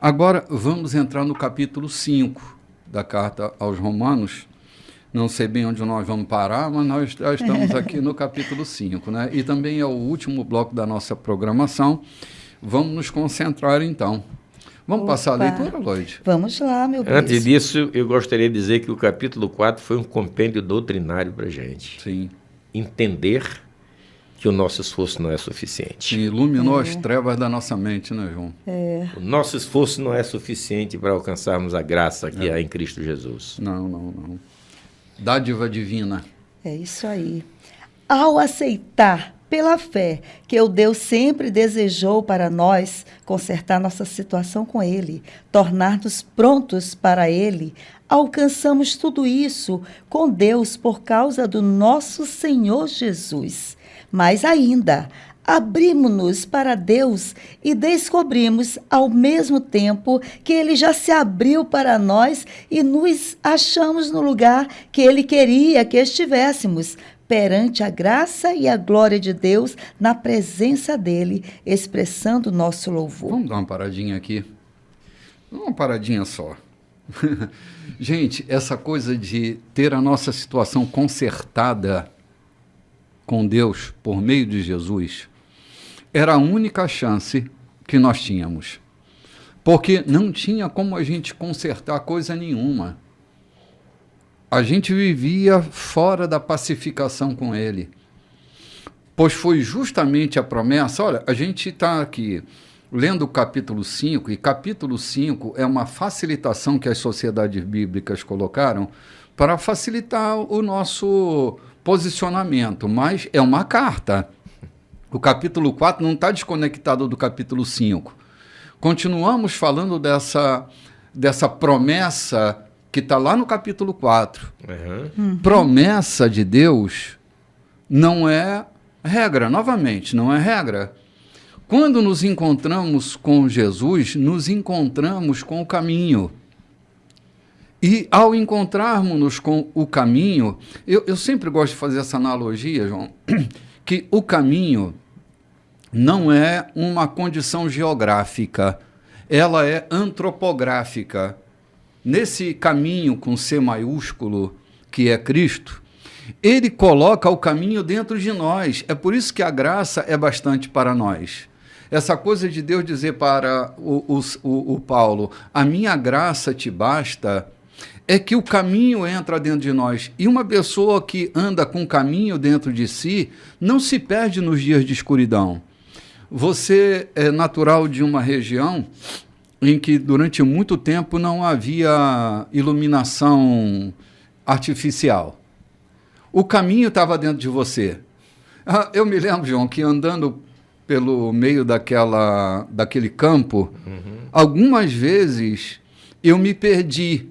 Speaker 1: Agora, vamos entrar no capítulo 5. Da carta aos Romanos. Não sei bem onde nós vamos parar, mas nós já estamos aqui no capítulo 5, né? E também é o último bloco da nossa programação. Vamos nos concentrar, então. Vamos passar a leitura, Lloyd?
Speaker 3: Vamos lá, meu bispo.
Speaker 2: Antes disso, eu gostaria de dizer que o capítulo 4 foi um compêndio doutrinário para a gente.
Speaker 1: Sim.
Speaker 2: Entender que o nosso esforço não é suficiente.
Speaker 1: Sim, iluminou as trevas da nossa mente, né, João?
Speaker 2: O nosso esforço não é suficiente para alcançarmos a graça que há em Cristo Jesus.
Speaker 1: Não. Dádiva divina.
Speaker 3: É isso aí. Ao aceitar pela fé que o Deus sempre desejou para nós consertar nossa situação com Ele, tornar-nos prontos para Ele, alcançamos tudo isso com Deus por causa do nosso Senhor Jesus. Mais ainda, abrimos-nos para Deus e descobrimos ao mesmo tempo que Ele já se abriu para nós e nos achamos no lugar que Ele queria que estivéssemos, perante a graça e a glória de Deus, na presença dEle, expressando nosso louvor.
Speaker 1: Vamos dar uma paradinha aqui? Uma paradinha só. Gente, essa coisa de ter a nossa situação consertada com Deus por meio de Jesus era a única chance que nós tínhamos, porque não tinha como a gente consertar coisa nenhuma. A gente vivia fora da pacificação com Ele, pois foi justamente a promessa. Olha, a gente está aqui lendo o capítulo 5, e capítulo 5 é uma facilitação que as sociedades bíblicas colocaram para facilitar o nosso posicionamento, mas é uma carta. O capítulo 4 não está desconectado do capítulo 5. Continuamos falando dessa promessa que está lá no capítulo 4. Promessa de Deus não é regra, novamente, não é regra. Quando nos encontramos com Jesus, nos encontramos com o caminho. E ao encontrarmos-nos com o caminho, eu sempre gosto de fazer essa analogia, João, que o caminho não é uma condição geográfica, ela é antropográfica. Nesse caminho com C maiúsculo, que é Cristo, ele coloca o caminho dentro de nós. É por isso que a graça é bastante para nós. Essa coisa de Deus dizer para o Paulo, a minha graça te basta, é que o caminho entra dentro de nós. E uma pessoa que anda com o caminho dentro de si não se perde nos dias de escuridão. Você é natural de uma região em que durante muito tempo não havia iluminação artificial. O caminho estava dentro de você. Eu me lembro, João, que andando pelo meio daquele campo, algumas vezes eu me perdi.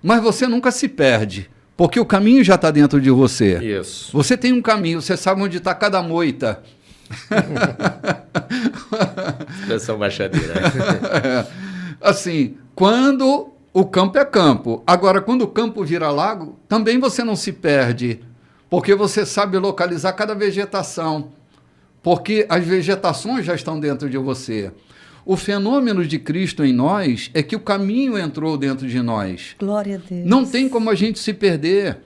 Speaker 1: Mas você nunca se perde, porque o caminho já está dentro de você.
Speaker 2: Isso.
Speaker 1: Você tem um caminho, você sabe onde está cada moita.
Speaker 2: Expressão baixadeira.
Speaker 1: Assim, quando o campo é campo. Agora, quando o campo vira lago, também você não se perde, porque você sabe localizar cada vegetação, porque as vegetações já estão dentro de você. O fenômeno de Cristo em nós é que o caminho entrou dentro de nós.
Speaker 3: Glória a Deus.
Speaker 1: Não tem como a gente se perder.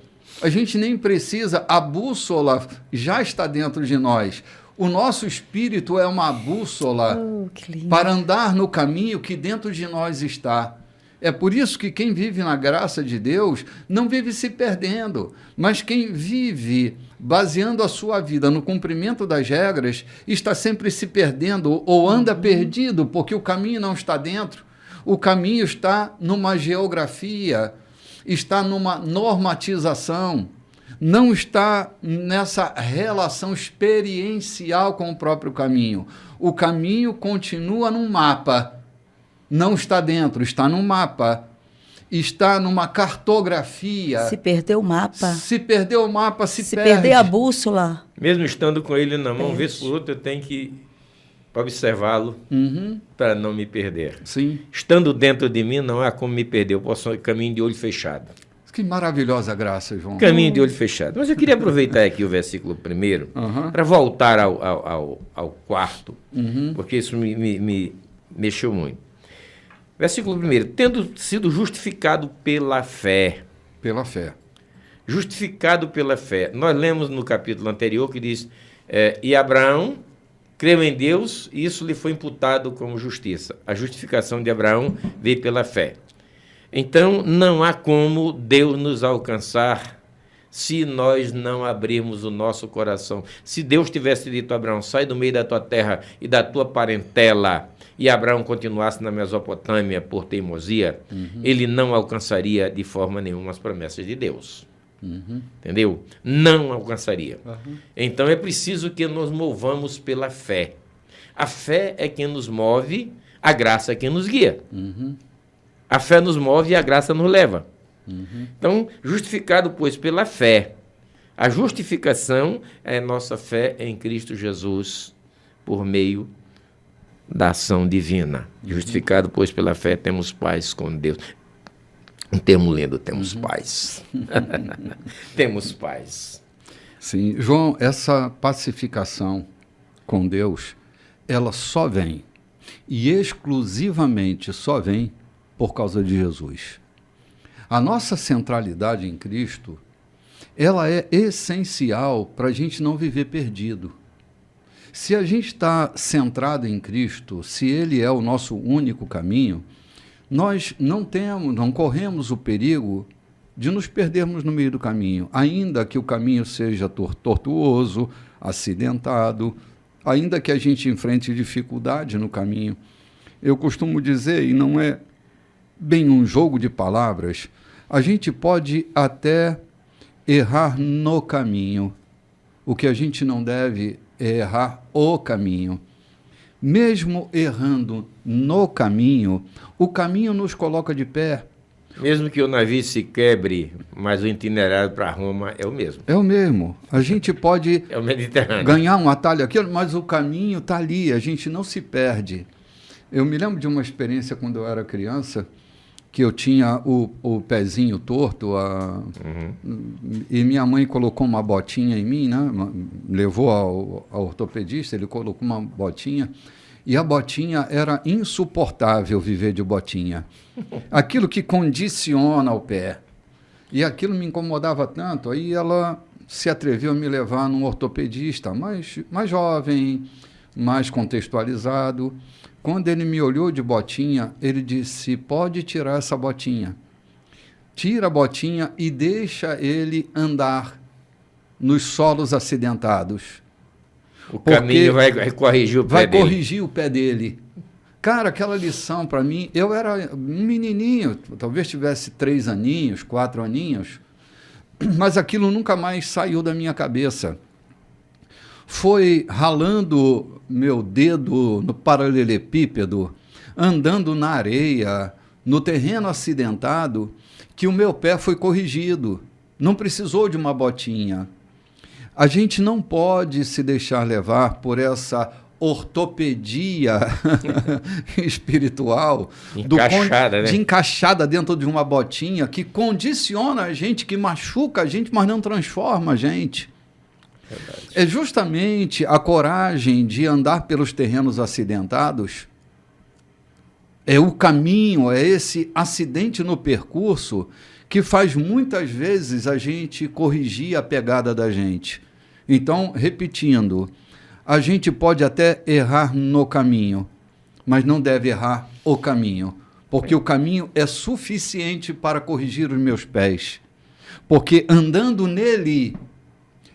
Speaker 1: A gente nem precisa, a bússola já está dentro de nós. O nosso espírito é uma bússola para andar no caminho que dentro de nós está. É por isso que quem vive na graça de Deus não vive se perdendo, mas quem vive baseando a sua vida no cumprimento das regras está sempre se perdendo ou anda perdido, porque o caminho não está dentro. O caminho está numa geografia, está numa normatização, não está nessa relação experiencial com o próprio caminho. O caminho continua num mapa, não está dentro, está num mapa, está numa cartografia.
Speaker 3: Se perder o mapa.
Speaker 1: Se perder o mapa, se perde.
Speaker 3: Se perder a bússola.
Speaker 2: Mesmo estando com ele na mão, vez por outra, eu tenho que observá-lo para não me perder.
Speaker 1: Sim.
Speaker 2: Estando dentro de mim, não há como me perder. Eu posso ir caminho de olho fechado.
Speaker 1: Que maravilhosa graça, João.
Speaker 2: Caminho de olho fechado. Mas eu queria aproveitar aqui o versículo 1 para voltar ao quarto, porque isso me mexeu muito. Versículo 1. Tendo sido justificado pela fé.
Speaker 1: Pela fé.
Speaker 2: Justificado pela fé. Nós lemos no capítulo anterior que diz, e Abraão creu em Deus e isso lhe foi imputado como justiça. A justificação de Abraão veio pela fé. Então, não há como Deus nos alcançar se nós não abrirmos o nosso coração. Se Deus tivesse dito a Abraão, sai do meio da tua terra e da tua parentela, e Abraão continuasse na Mesopotâmia por teimosia, ele não alcançaria de forma nenhuma as promessas de Deus. Entendeu? Não alcançaria. Então, é preciso que nos movamos pela fé. A fé é quem nos move, a graça é quem nos guia. A fé nos move e a graça nos leva. Então, justificado, pois, pela fé. A justificação é nossa fé em Cristo Jesus por meio da ação divina. Justificado, pois, pela fé, temos paz com Deus. Um termo lindo, temos paz. Temos paz.
Speaker 1: Sim, João, essa pacificação com Deus, ela só vem, e exclusivamente só vem, por causa de Jesus. A nossa centralidade em Cristo, ela é essencial para a gente não viver perdido. Se a gente está centrado em Cristo, se Ele é o nosso único caminho, nós não corremos o perigo de nos perdermos no meio do caminho, ainda que o caminho seja tortuoso, acidentado, ainda que a gente enfrente dificuldade no caminho. Eu costumo dizer, e não é bem um jogo de palavras, a gente pode até errar no caminho. O que a gente não deve é errar o caminho. Mesmo errando no caminho, o caminho nos coloca de pé.
Speaker 2: Mesmo que o navio se quebre, mas o itinerário para Roma é o mesmo.
Speaker 1: É o mesmo. A gente pode
Speaker 2: É o Mediterrâneo.
Speaker 1: ganhar um atalho aqui, mas o caminho está ali, a gente não se perde. Eu me lembro de uma experiência quando eu era criança, que eu tinha o pezinho torto, e minha mãe colocou uma botinha em mim, né? Levou ao ortopedista, ele colocou uma botinha, e a botinha era insuportável viver de botinha. Aquilo que condiciona o pé. E aquilo me incomodava tanto, aí ela se atreveu a me levar num ortopedista mais jovem, mais contextualizado. Quando ele me olhou de botinha, ele disse, pode tirar essa botinha. Tira a botinha e deixa ele andar nos solos acidentados.
Speaker 2: O caminho vai corrigir o pé dele.
Speaker 1: Vai corrigir o pé dele. Cara, aquela lição para mim, eu era um menininho, talvez tivesse 3 aninhos, 4 aninhos, mas aquilo nunca mais saiu da minha cabeça. Foi ralando meu dedo no paralelepípedo, andando na areia, no terreno acidentado, que o meu pé foi corrigido. Não precisou de uma botinha. A gente não pode se deixar levar por essa ortopedia espiritual
Speaker 2: encaixada, né?
Speaker 1: Encaixada dentro de uma botinha que condiciona a gente, que machuca a gente, mas não transforma a gente. Verdade. É justamente a coragem de andar pelos terrenos acidentados, é o caminho, é esse acidente no percurso que faz muitas vezes a gente corrigir a pegada da gente. Então, repetindo, a gente pode até errar no caminho, mas não deve errar o caminho, porque o caminho é suficiente para corrigir os meus pés, porque andando nele,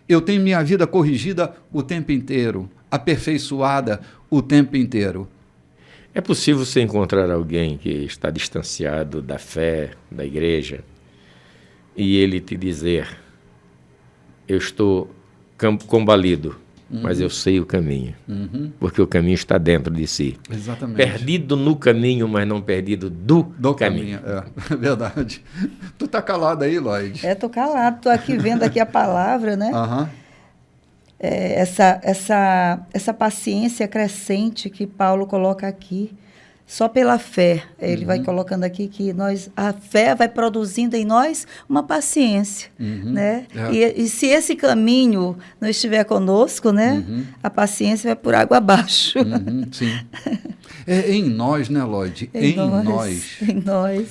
Speaker 1: eu tenho minha vida corrigida o tempo inteiro, aperfeiçoada o tempo inteiro.
Speaker 2: É possível você encontrar alguém que está distanciado da fé, da igreja, e ele te dizer, eu estou combalido, mas eu sei o caminho, porque o caminho está dentro de si.
Speaker 1: Exatamente.
Speaker 2: Perdido no caminho, mas não perdido do caminho.
Speaker 1: É verdade. Tu tá calado aí, Lloyd?
Speaker 3: Tô calado, tô aqui vendo aqui a palavra, né? Essa paciência crescente que Paulo coloca aqui, só pela fé. Ele vai colocando aqui que a fé vai produzindo em nós uma paciência, né? E se esse caminho não estiver conosco, né? A paciência vai por água abaixo.
Speaker 1: Sim. É em nós, né, Lloyd? Em nós.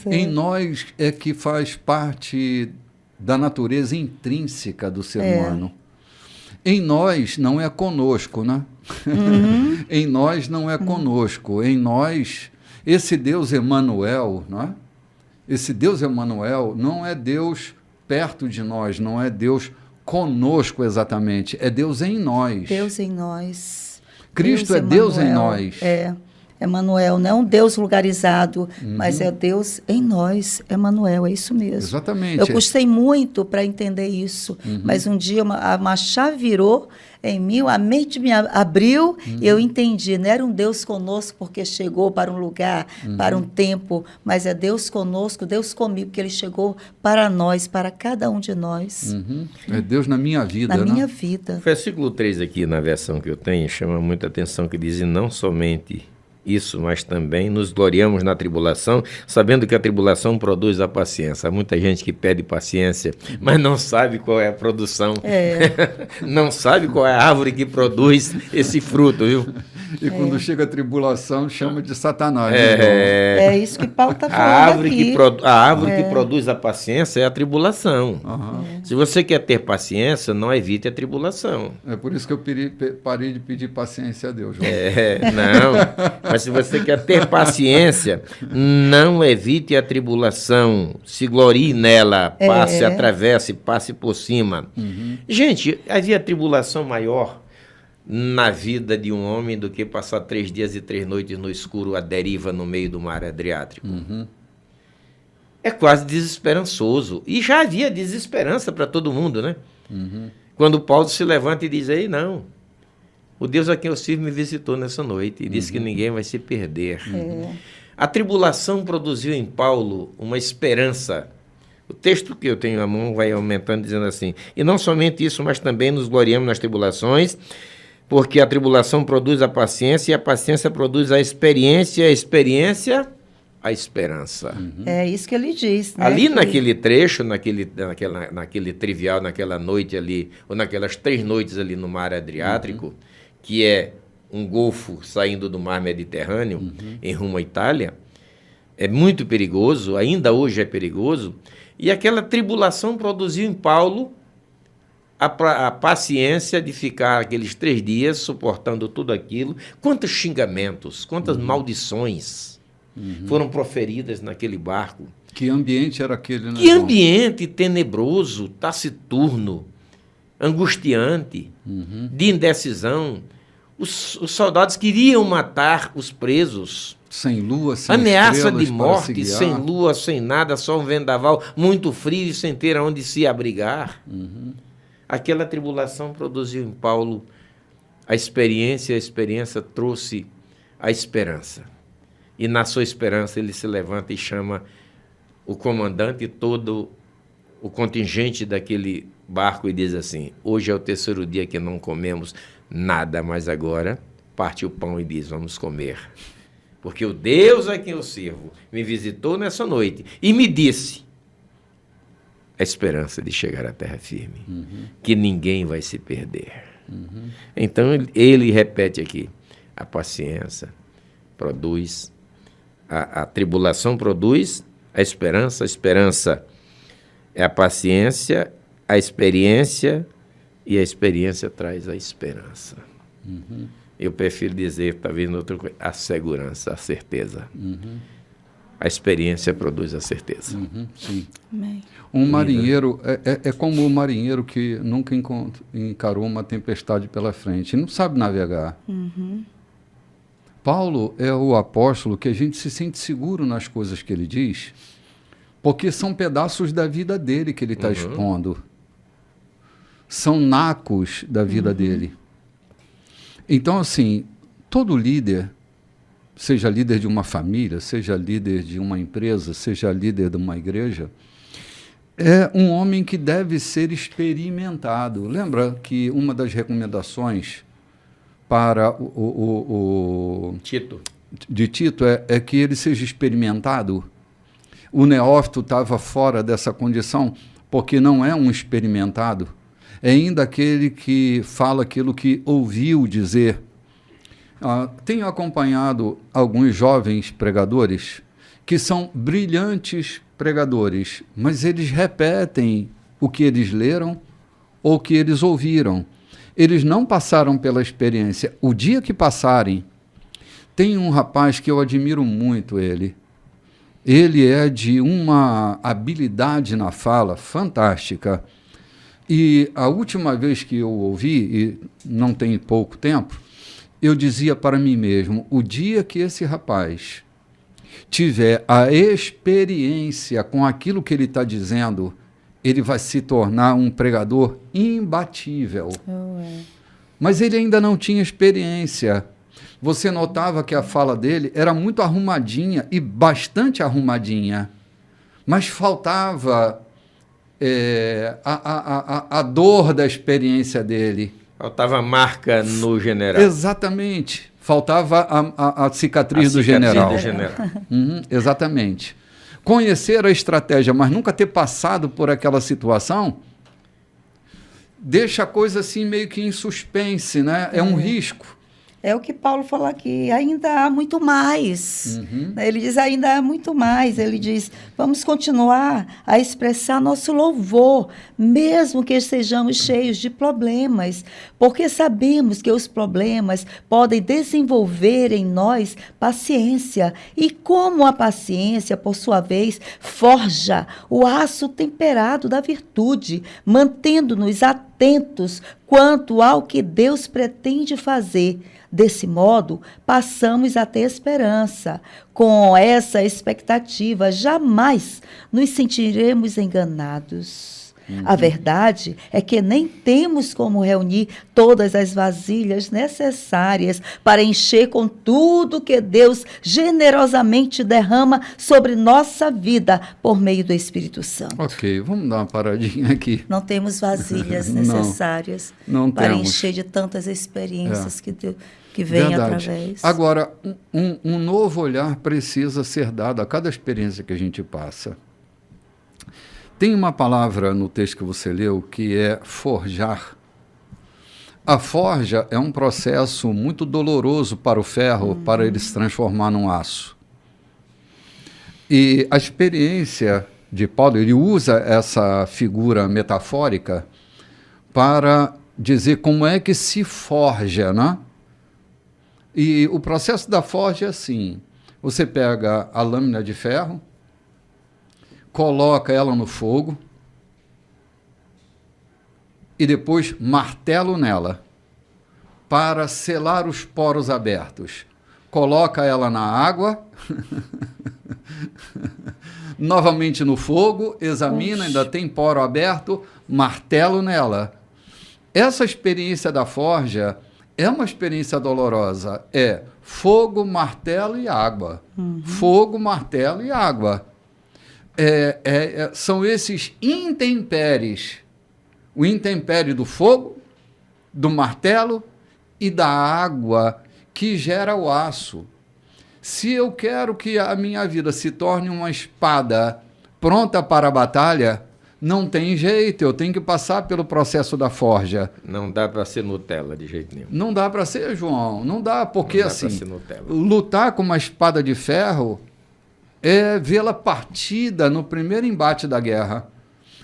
Speaker 1: Em nós é que faz parte da natureza intrínseca do ser humano. Em nós não é conosco, né? Em nós não é conosco. Em nós, esse Deus Emanuel, não é? Esse Deus Emanuel não é Deus perto de nós, não é Deus conosco exatamente, é Deus em nós.
Speaker 3: Deus em nós.
Speaker 1: Cristo é Deus em nós.
Speaker 3: Emanuel, não é um Deus lugarizado, mas é Deus em nós, Emanuel, é isso mesmo.
Speaker 1: Exatamente.
Speaker 3: Eu custei muito para entender isso, mas um dia uma chave virou em mim, a mente me abriu e eu entendi, não era um Deus conosco porque chegou para um lugar, para um tempo, mas é Deus conosco, Deus comigo, porque Ele chegou para nós, para cada um de nós.
Speaker 1: É Deus na minha vida,
Speaker 3: na minha vida.
Speaker 2: O versículo 3 aqui, na versão que eu tenho, chama muita atenção, que diz, e não somente isso, mas também nos gloriamos na tribulação, sabendo que a tribulação produz a paciência. Há muita gente que pede paciência, mas não sabe qual é a produção. Não sabe qual é a árvore que produz esse fruto, viu?
Speaker 1: E quando chega a tribulação, chama de Satanás.
Speaker 3: É isso que Paulo está falando aqui.
Speaker 2: A árvore que produz a paciência é a tribulação. Se você quer ter paciência, não evite a tribulação.
Speaker 1: É por isso que eu parei de pedir paciência a Deus.
Speaker 2: Não. Mas se você quer ter paciência, não evite a tribulação, se glorie nela, passe, atravesse, passe por cima. Gente, havia tribulação maior na vida de um homem do que passar 3 dias e 3 noites no escuro, à deriva no meio do mar Adriático. É quase desesperançoso. E já havia desesperança para todo mundo, né? Quando Paulo se levanta e diz, ei, não, o Deus a quem eu sirvo me visitou nessa noite e disse que ninguém vai se perder. A tribulação produziu em Paulo uma esperança. O texto que eu tenho à mão vai aumentando, dizendo assim: e não somente isso, mas também nos gloriamos nas tribulações, porque a tribulação produz a paciência, e a paciência produz a experiência, a esperança.
Speaker 3: É isso que ele diz. Né?
Speaker 2: Ali naquele trecho, naquele trivial, naquela noite ali, ou naquelas 3 noites ali no mar Adriático, que é um golfo saindo do mar Mediterrâneo, em rumo à Itália, é muito perigoso, ainda hoje é perigoso, e aquela tribulação produziu em Paulo a paciência de ficar aqueles 3 dias suportando tudo aquilo. Quantos xingamentos, quantas maldições foram proferidas naquele barco.
Speaker 1: Que ambiente era aquele? Né,
Speaker 2: que ambiente tenebroso, taciturno, angustiante, de indecisão. Os soldados queriam matar os presos.
Speaker 1: Sem lua, sem
Speaker 2: ameaça
Speaker 1: estrelas
Speaker 2: de morte, sem lua, sem nada, só um vendaval, muito frio e sem ter aonde se abrigar. Aquela tribulação produziu em Paulo a experiência trouxe a esperança. E na sua esperança ele se levanta e chama o comandante e todo o contingente daquele barco e diz assim: hoje é o 3º dia que não comemos nada, mas agora parte o pão e diz: vamos comer. Porque o Deus a quem eu sirvo me visitou nessa noite e me disse a esperança de chegar à terra firme, que ninguém vai se perder. Então ele repete aqui: a paciência produz, a tribulação produz a esperança é a paciência, a experiência, e a experiência traz a esperança. Eu prefiro dizer, talvez outra coisa, a segurança, a certeza. A experiência produz a certeza.
Speaker 1: Sim. Um marinheiro, é como o marinheiro que nunca encarou uma tempestade pela frente, não sabe navegar. Paulo é o apóstolo que a gente se sente seguro nas coisas que ele diz, porque são pedaços da vida dele que ele está expondo. São nacos da vida dele. Então, assim, todo líder, seja líder de uma família, seja líder de uma empresa, seja líder de uma igreja, é um homem que deve ser experimentado. Lembra que uma das recomendações para o
Speaker 2: Tito
Speaker 1: de Tito é que ele seja experimentado? O neófito estava fora dessa condição porque não é um experimentado. É ainda aquele que fala aquilo que ouviu dizer. Tenho acompanhado alguns jovens pregadores que são brilhantes pregadores, mas eles repetem o que eles leram ou o que eles ouviram. Eles não passaram pela experiência. O dia que passarem, tem um rapaz que eu admiro muito ele. Ele é de uma habilidade na fala fantástica. E a última vez que eu ouvi, e não tem pouco tempo, eu dizia para mim mesmo: o dia que esse rapaz tiver a experiência com aquilo que ele está dizendo, ele vai se tornar um pregador imbatível. Mas ele ainda não tinha experiência. Você notava que a fala dele era muito arrumadinha e bastante arrumadinha, mas faltava a dor da experiência dele.
Speaker 2: Faltava marca no general.
Speaker 1: Exatamente. Faltava a cicatriz do general. Exatamente. Conhecer a estratégia, mas nunca ter passado por aquela situação, deixa a coisa assim meio que em suspense, né? É um risco.
Speaker 3: É o que Paulo fala aqui, ainda há muito mais. Ele diz, ainda há muito mais. Ele diz, vamos continuar a expressar nosso louvor, mesmo que estejamos cheios de problemas, porque sabemos que os problemas podem desenvolver em nós paciência. E como a paciência, por sua vez, forja o aço temperado da virtude, mantendo-nos atentos quanto ao que Deus pretende fazer. Desse modo, passamos a ter esperança. Com essa expectativa, jamais nos sentiremos enganados. A verdade é que nem temos como reunir todas as vasilhas necessárias para encher com tudo que Deus generosamente derrama sobre nossa vida por meio do Espírito Santo.
Speaker 1: Ok, vamos dar uma paradinha aqui.
Speaker 3: Não temos vasilhas necessárias
Speaker 1: não
Speaker 3: para
Speaker 1: temos.
Speaker 3: encher de tantas experiências que vêm
Speaker 1: Verdade.
Speaker 3: através.
Speaker 1: Agora, um novo olhar precisa ser dado a cada experiência que a gente passa. Tem uma palavra no texto que você leu que é forjar. A forja é um processo muito doloroso para o ferro, para ele se transformar num aço. E a experiência de Paulo, ele usa essa figura metafórica para dizer como é que se forja, né? E o processo da forja é assim: você pega a lâmina de ferro, coloca ela no fogo e depois martelo nela para selar os poros abertos. Coloca ela na água, novamente no fogo, examina, ainda tem poro aberto, martelo nela. Essa experiência da forja é uma experiência dolorosa. É fogo, martelo e água. Fogo, martelo e água. São esses intempéries. O intempérie do fogo, do martelo e da água que gera o aço. Se eu quero que a minha vida se torne uma espada pronta para a batalha, não tem jeito, eu tenho que passar pelo processo da forja.
Speaker 2: Não dá para ser Nutella de jeito nenhum.
Speaker 1: Não dá para ser, João, não dá, porque
Speaker 2: não dá
Speaker 1: assim,
Speaker 2: ser Nutella.
Speaker 1: Lutar com uma espada de ferro é vê-la partida no primeiro embate da guerra.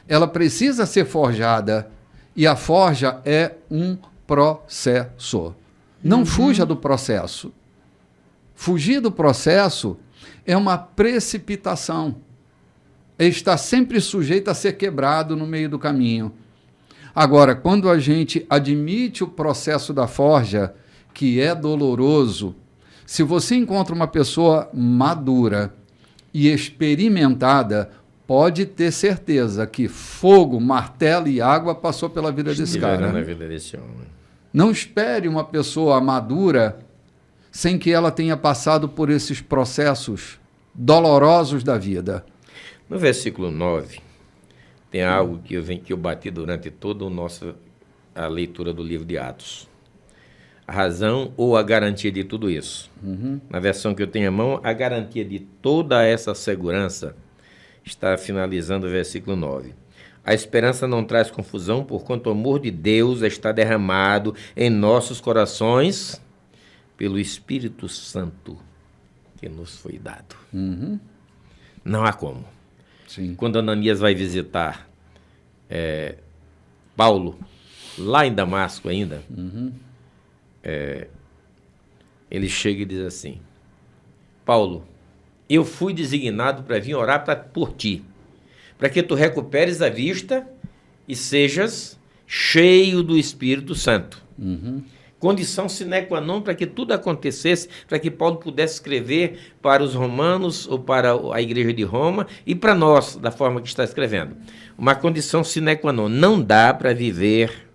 Speaker 1: Ela precisa ser forjada, e a forja é um processo. Não fuja do processo. Fugir do processo é uma precipitação. Está sempre sujeito a ser quebrado no meio do caminho. Agora, quando a gente admite o processo da forja, que é doloroso, se você encontra uma pessoa madura e experimentada, pode ter certeza que fogo, martelo e água passou pela vida desse cara.
Speaker 2: Na vida desse homem.
Speaker 1: Não espere uma pessoa madura sem que ela tenha passado por esses processos dolorosos da vida.
Speaker 2: No versículo 9, tem algo que eu bati durante toda a leitura do livro de Atos. A razão ou a garantia de tudo isso. Na versão que eu tenho à mão, a garantia de toda essa segurança está finalizando o versículo 9. A esperança não traz confusão, porquanto o amor de Deus está derramado em nossos corações pelo Espírito Santo que nos foi dado. Não há como.
Speaker 1: Sim.
Speaker 2: Quando Ananias vai visitar Paulo, lá em Damasco ainda, ele chega e diz assim: Paulo, eu fui designado para vir orar por ti, para que tu recuperes a vista e sejas cheio do Espírito Santo. Condição sine qua non para que tudo acontecesse, para que Paulo pudesse escrever para os romanos ou para a igreja de Roma e para nós, da forma que está escrevendo. Uma condição sine qua non. Não dá para viver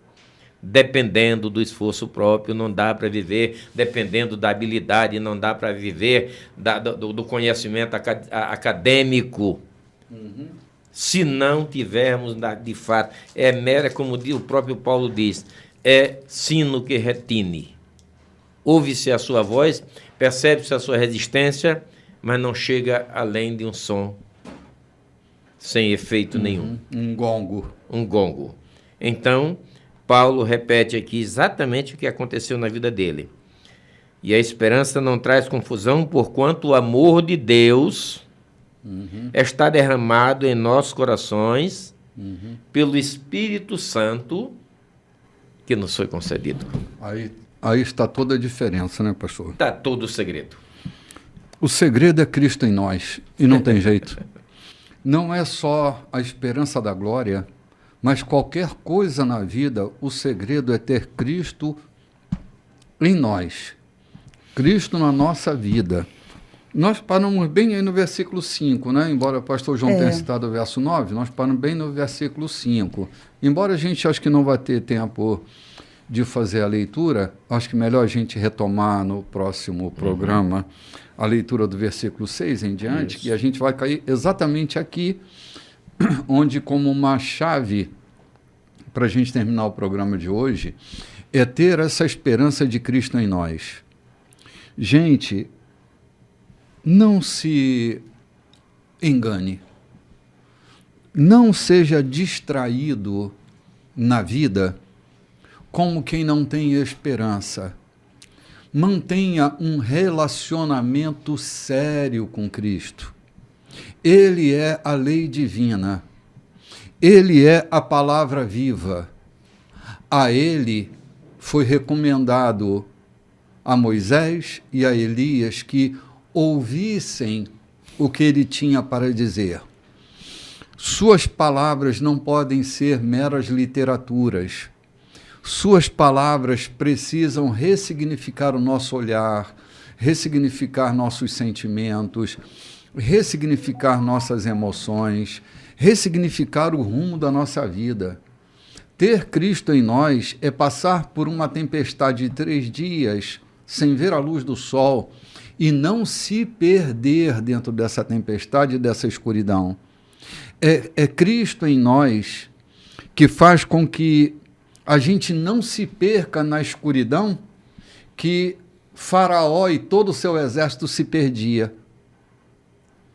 Speaker 2: dependendo do esforço próprio, não dá para viver dependendo da habilidade, não dá para viver do conhecimento acadêmico. Se não tivermos, de fato, como o próprio Paulo diz, é sino que retine. Ouve-se a sua voz, percebe-se a sua resistência, mas não chega além de um som sem efeito nenhum.
Speaker 1: Um gongo.
Speaker 2: Um gongo. Então, Paulo repete aqui exatamente o que aconteceu na vida dele. E a esperança não traz confusão, porquanto o amor de Deus está derramado em nossos corações pelo Espírito Santo que nos foi concedido.
Speaker 1: Aí está toda a diferença, né, pastor?
Speaker 2: Está todo o segredo.
Speaker 1: O segredo é Cristo em nós, e não tem jeito. Não é só a esperança da glória, mas qualquer coisa na vida, o segredo é ter Cristo em nós. Cristo na nossa vida. Nós paramos bem aí no versículo 5, né? Embora o pastor João tenha citado o verso 9, nós paramos bem no versículo 5. Embora a gente acho que não vai ter tempo de fazer a leitura, acho que melhor a gente retomar no próximo programa a leitura do versículo 6 em diante,
Speaker 2: Isso.
Speaker 1: e a gente vai cair exatamente aqui, onde como uma chave para a gente terminar o programa de hoje, é ter essa esperança de Cristo em nós. Gente, não se engane. Não seja distraído na vida como quem não tem esperança. Mantenha um relacionamento sério com Cristo. Ele é a lei divina. Ele é a palavra viva. A ele foi recomendado a Moisés e a Elias que ouvissem o que ele tinha para dizer. Suas palavras não podem ser meras literaturas. Suas palavras precisam ressignificar o nosso olhar, ressignificar nossos sentimentos, ressignificar nossas emoções, ressignificar o rumo da nossa vida. Ter Cristo em nós é passar por uma tempestade de 3 dias sem ver a luz do sol e não se perder dentro dessa tempestade e dessa escuridão. É Cristo em nós que faz com que a gente não se perca na escuridão que Faraó e todo o seu exército se perdia.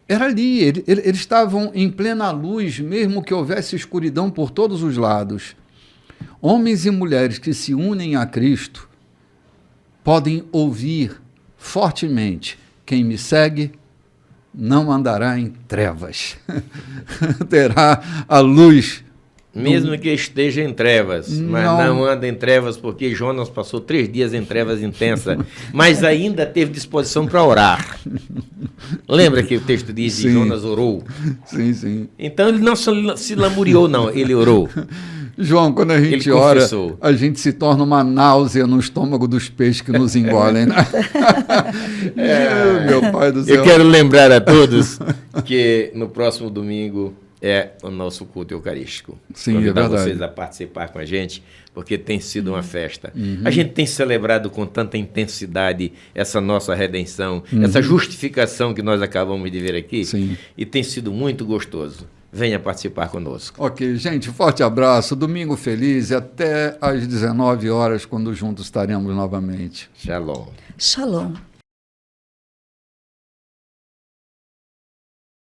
Speaker 1: Era ali, eles estavam em plena luz, mesmo que houvesse escuridão por todos os lados. Homens e mulheres que se unem a Cristo podem ouvir fortemente: quem me segue não andará em trevas, terá a luz.
Speaker 2: Mesmo que esteja em trevas, mas não anda em trevas, porque Jonas passou 3 dias em trevas intensas, mas ainda teve disposição para orar. Lembra que o texto diz que Jonas orou?
Speaker 1: Sim, sim.
Speaker 2: Então ele não se lamuriou, não, ele orou.
Speaker 1: João, quando a gente ora, a gente se torna uma náusea no estômago dos peixes que nos engolem, né? Meu Pai do céu.
Speaker 2: Eu quero lembrar a todos que no próximo domingo é o nosso culto eucarístico.
Speaker 1: Sim,
Speaker 2: convidar
Speaker 1: é verdade.
Speaker 2: vocês a participar com a gente, porque tem sido uma festa. A gente tem celebrado com tanta intensidade essa nossa redenção, essa justificação que nós acabamos de ver aqui.
Speaker 1: Sim.
Speaker 2: E tem sido muito gostoso. Venha participar conosco.
Speaker 1: Ok, gente, forte abraço, domingo feliz e até às 19 horas, quando juntos estaremos novamente.
Speaker 2: Shalom.
Speaker 3: Shalom.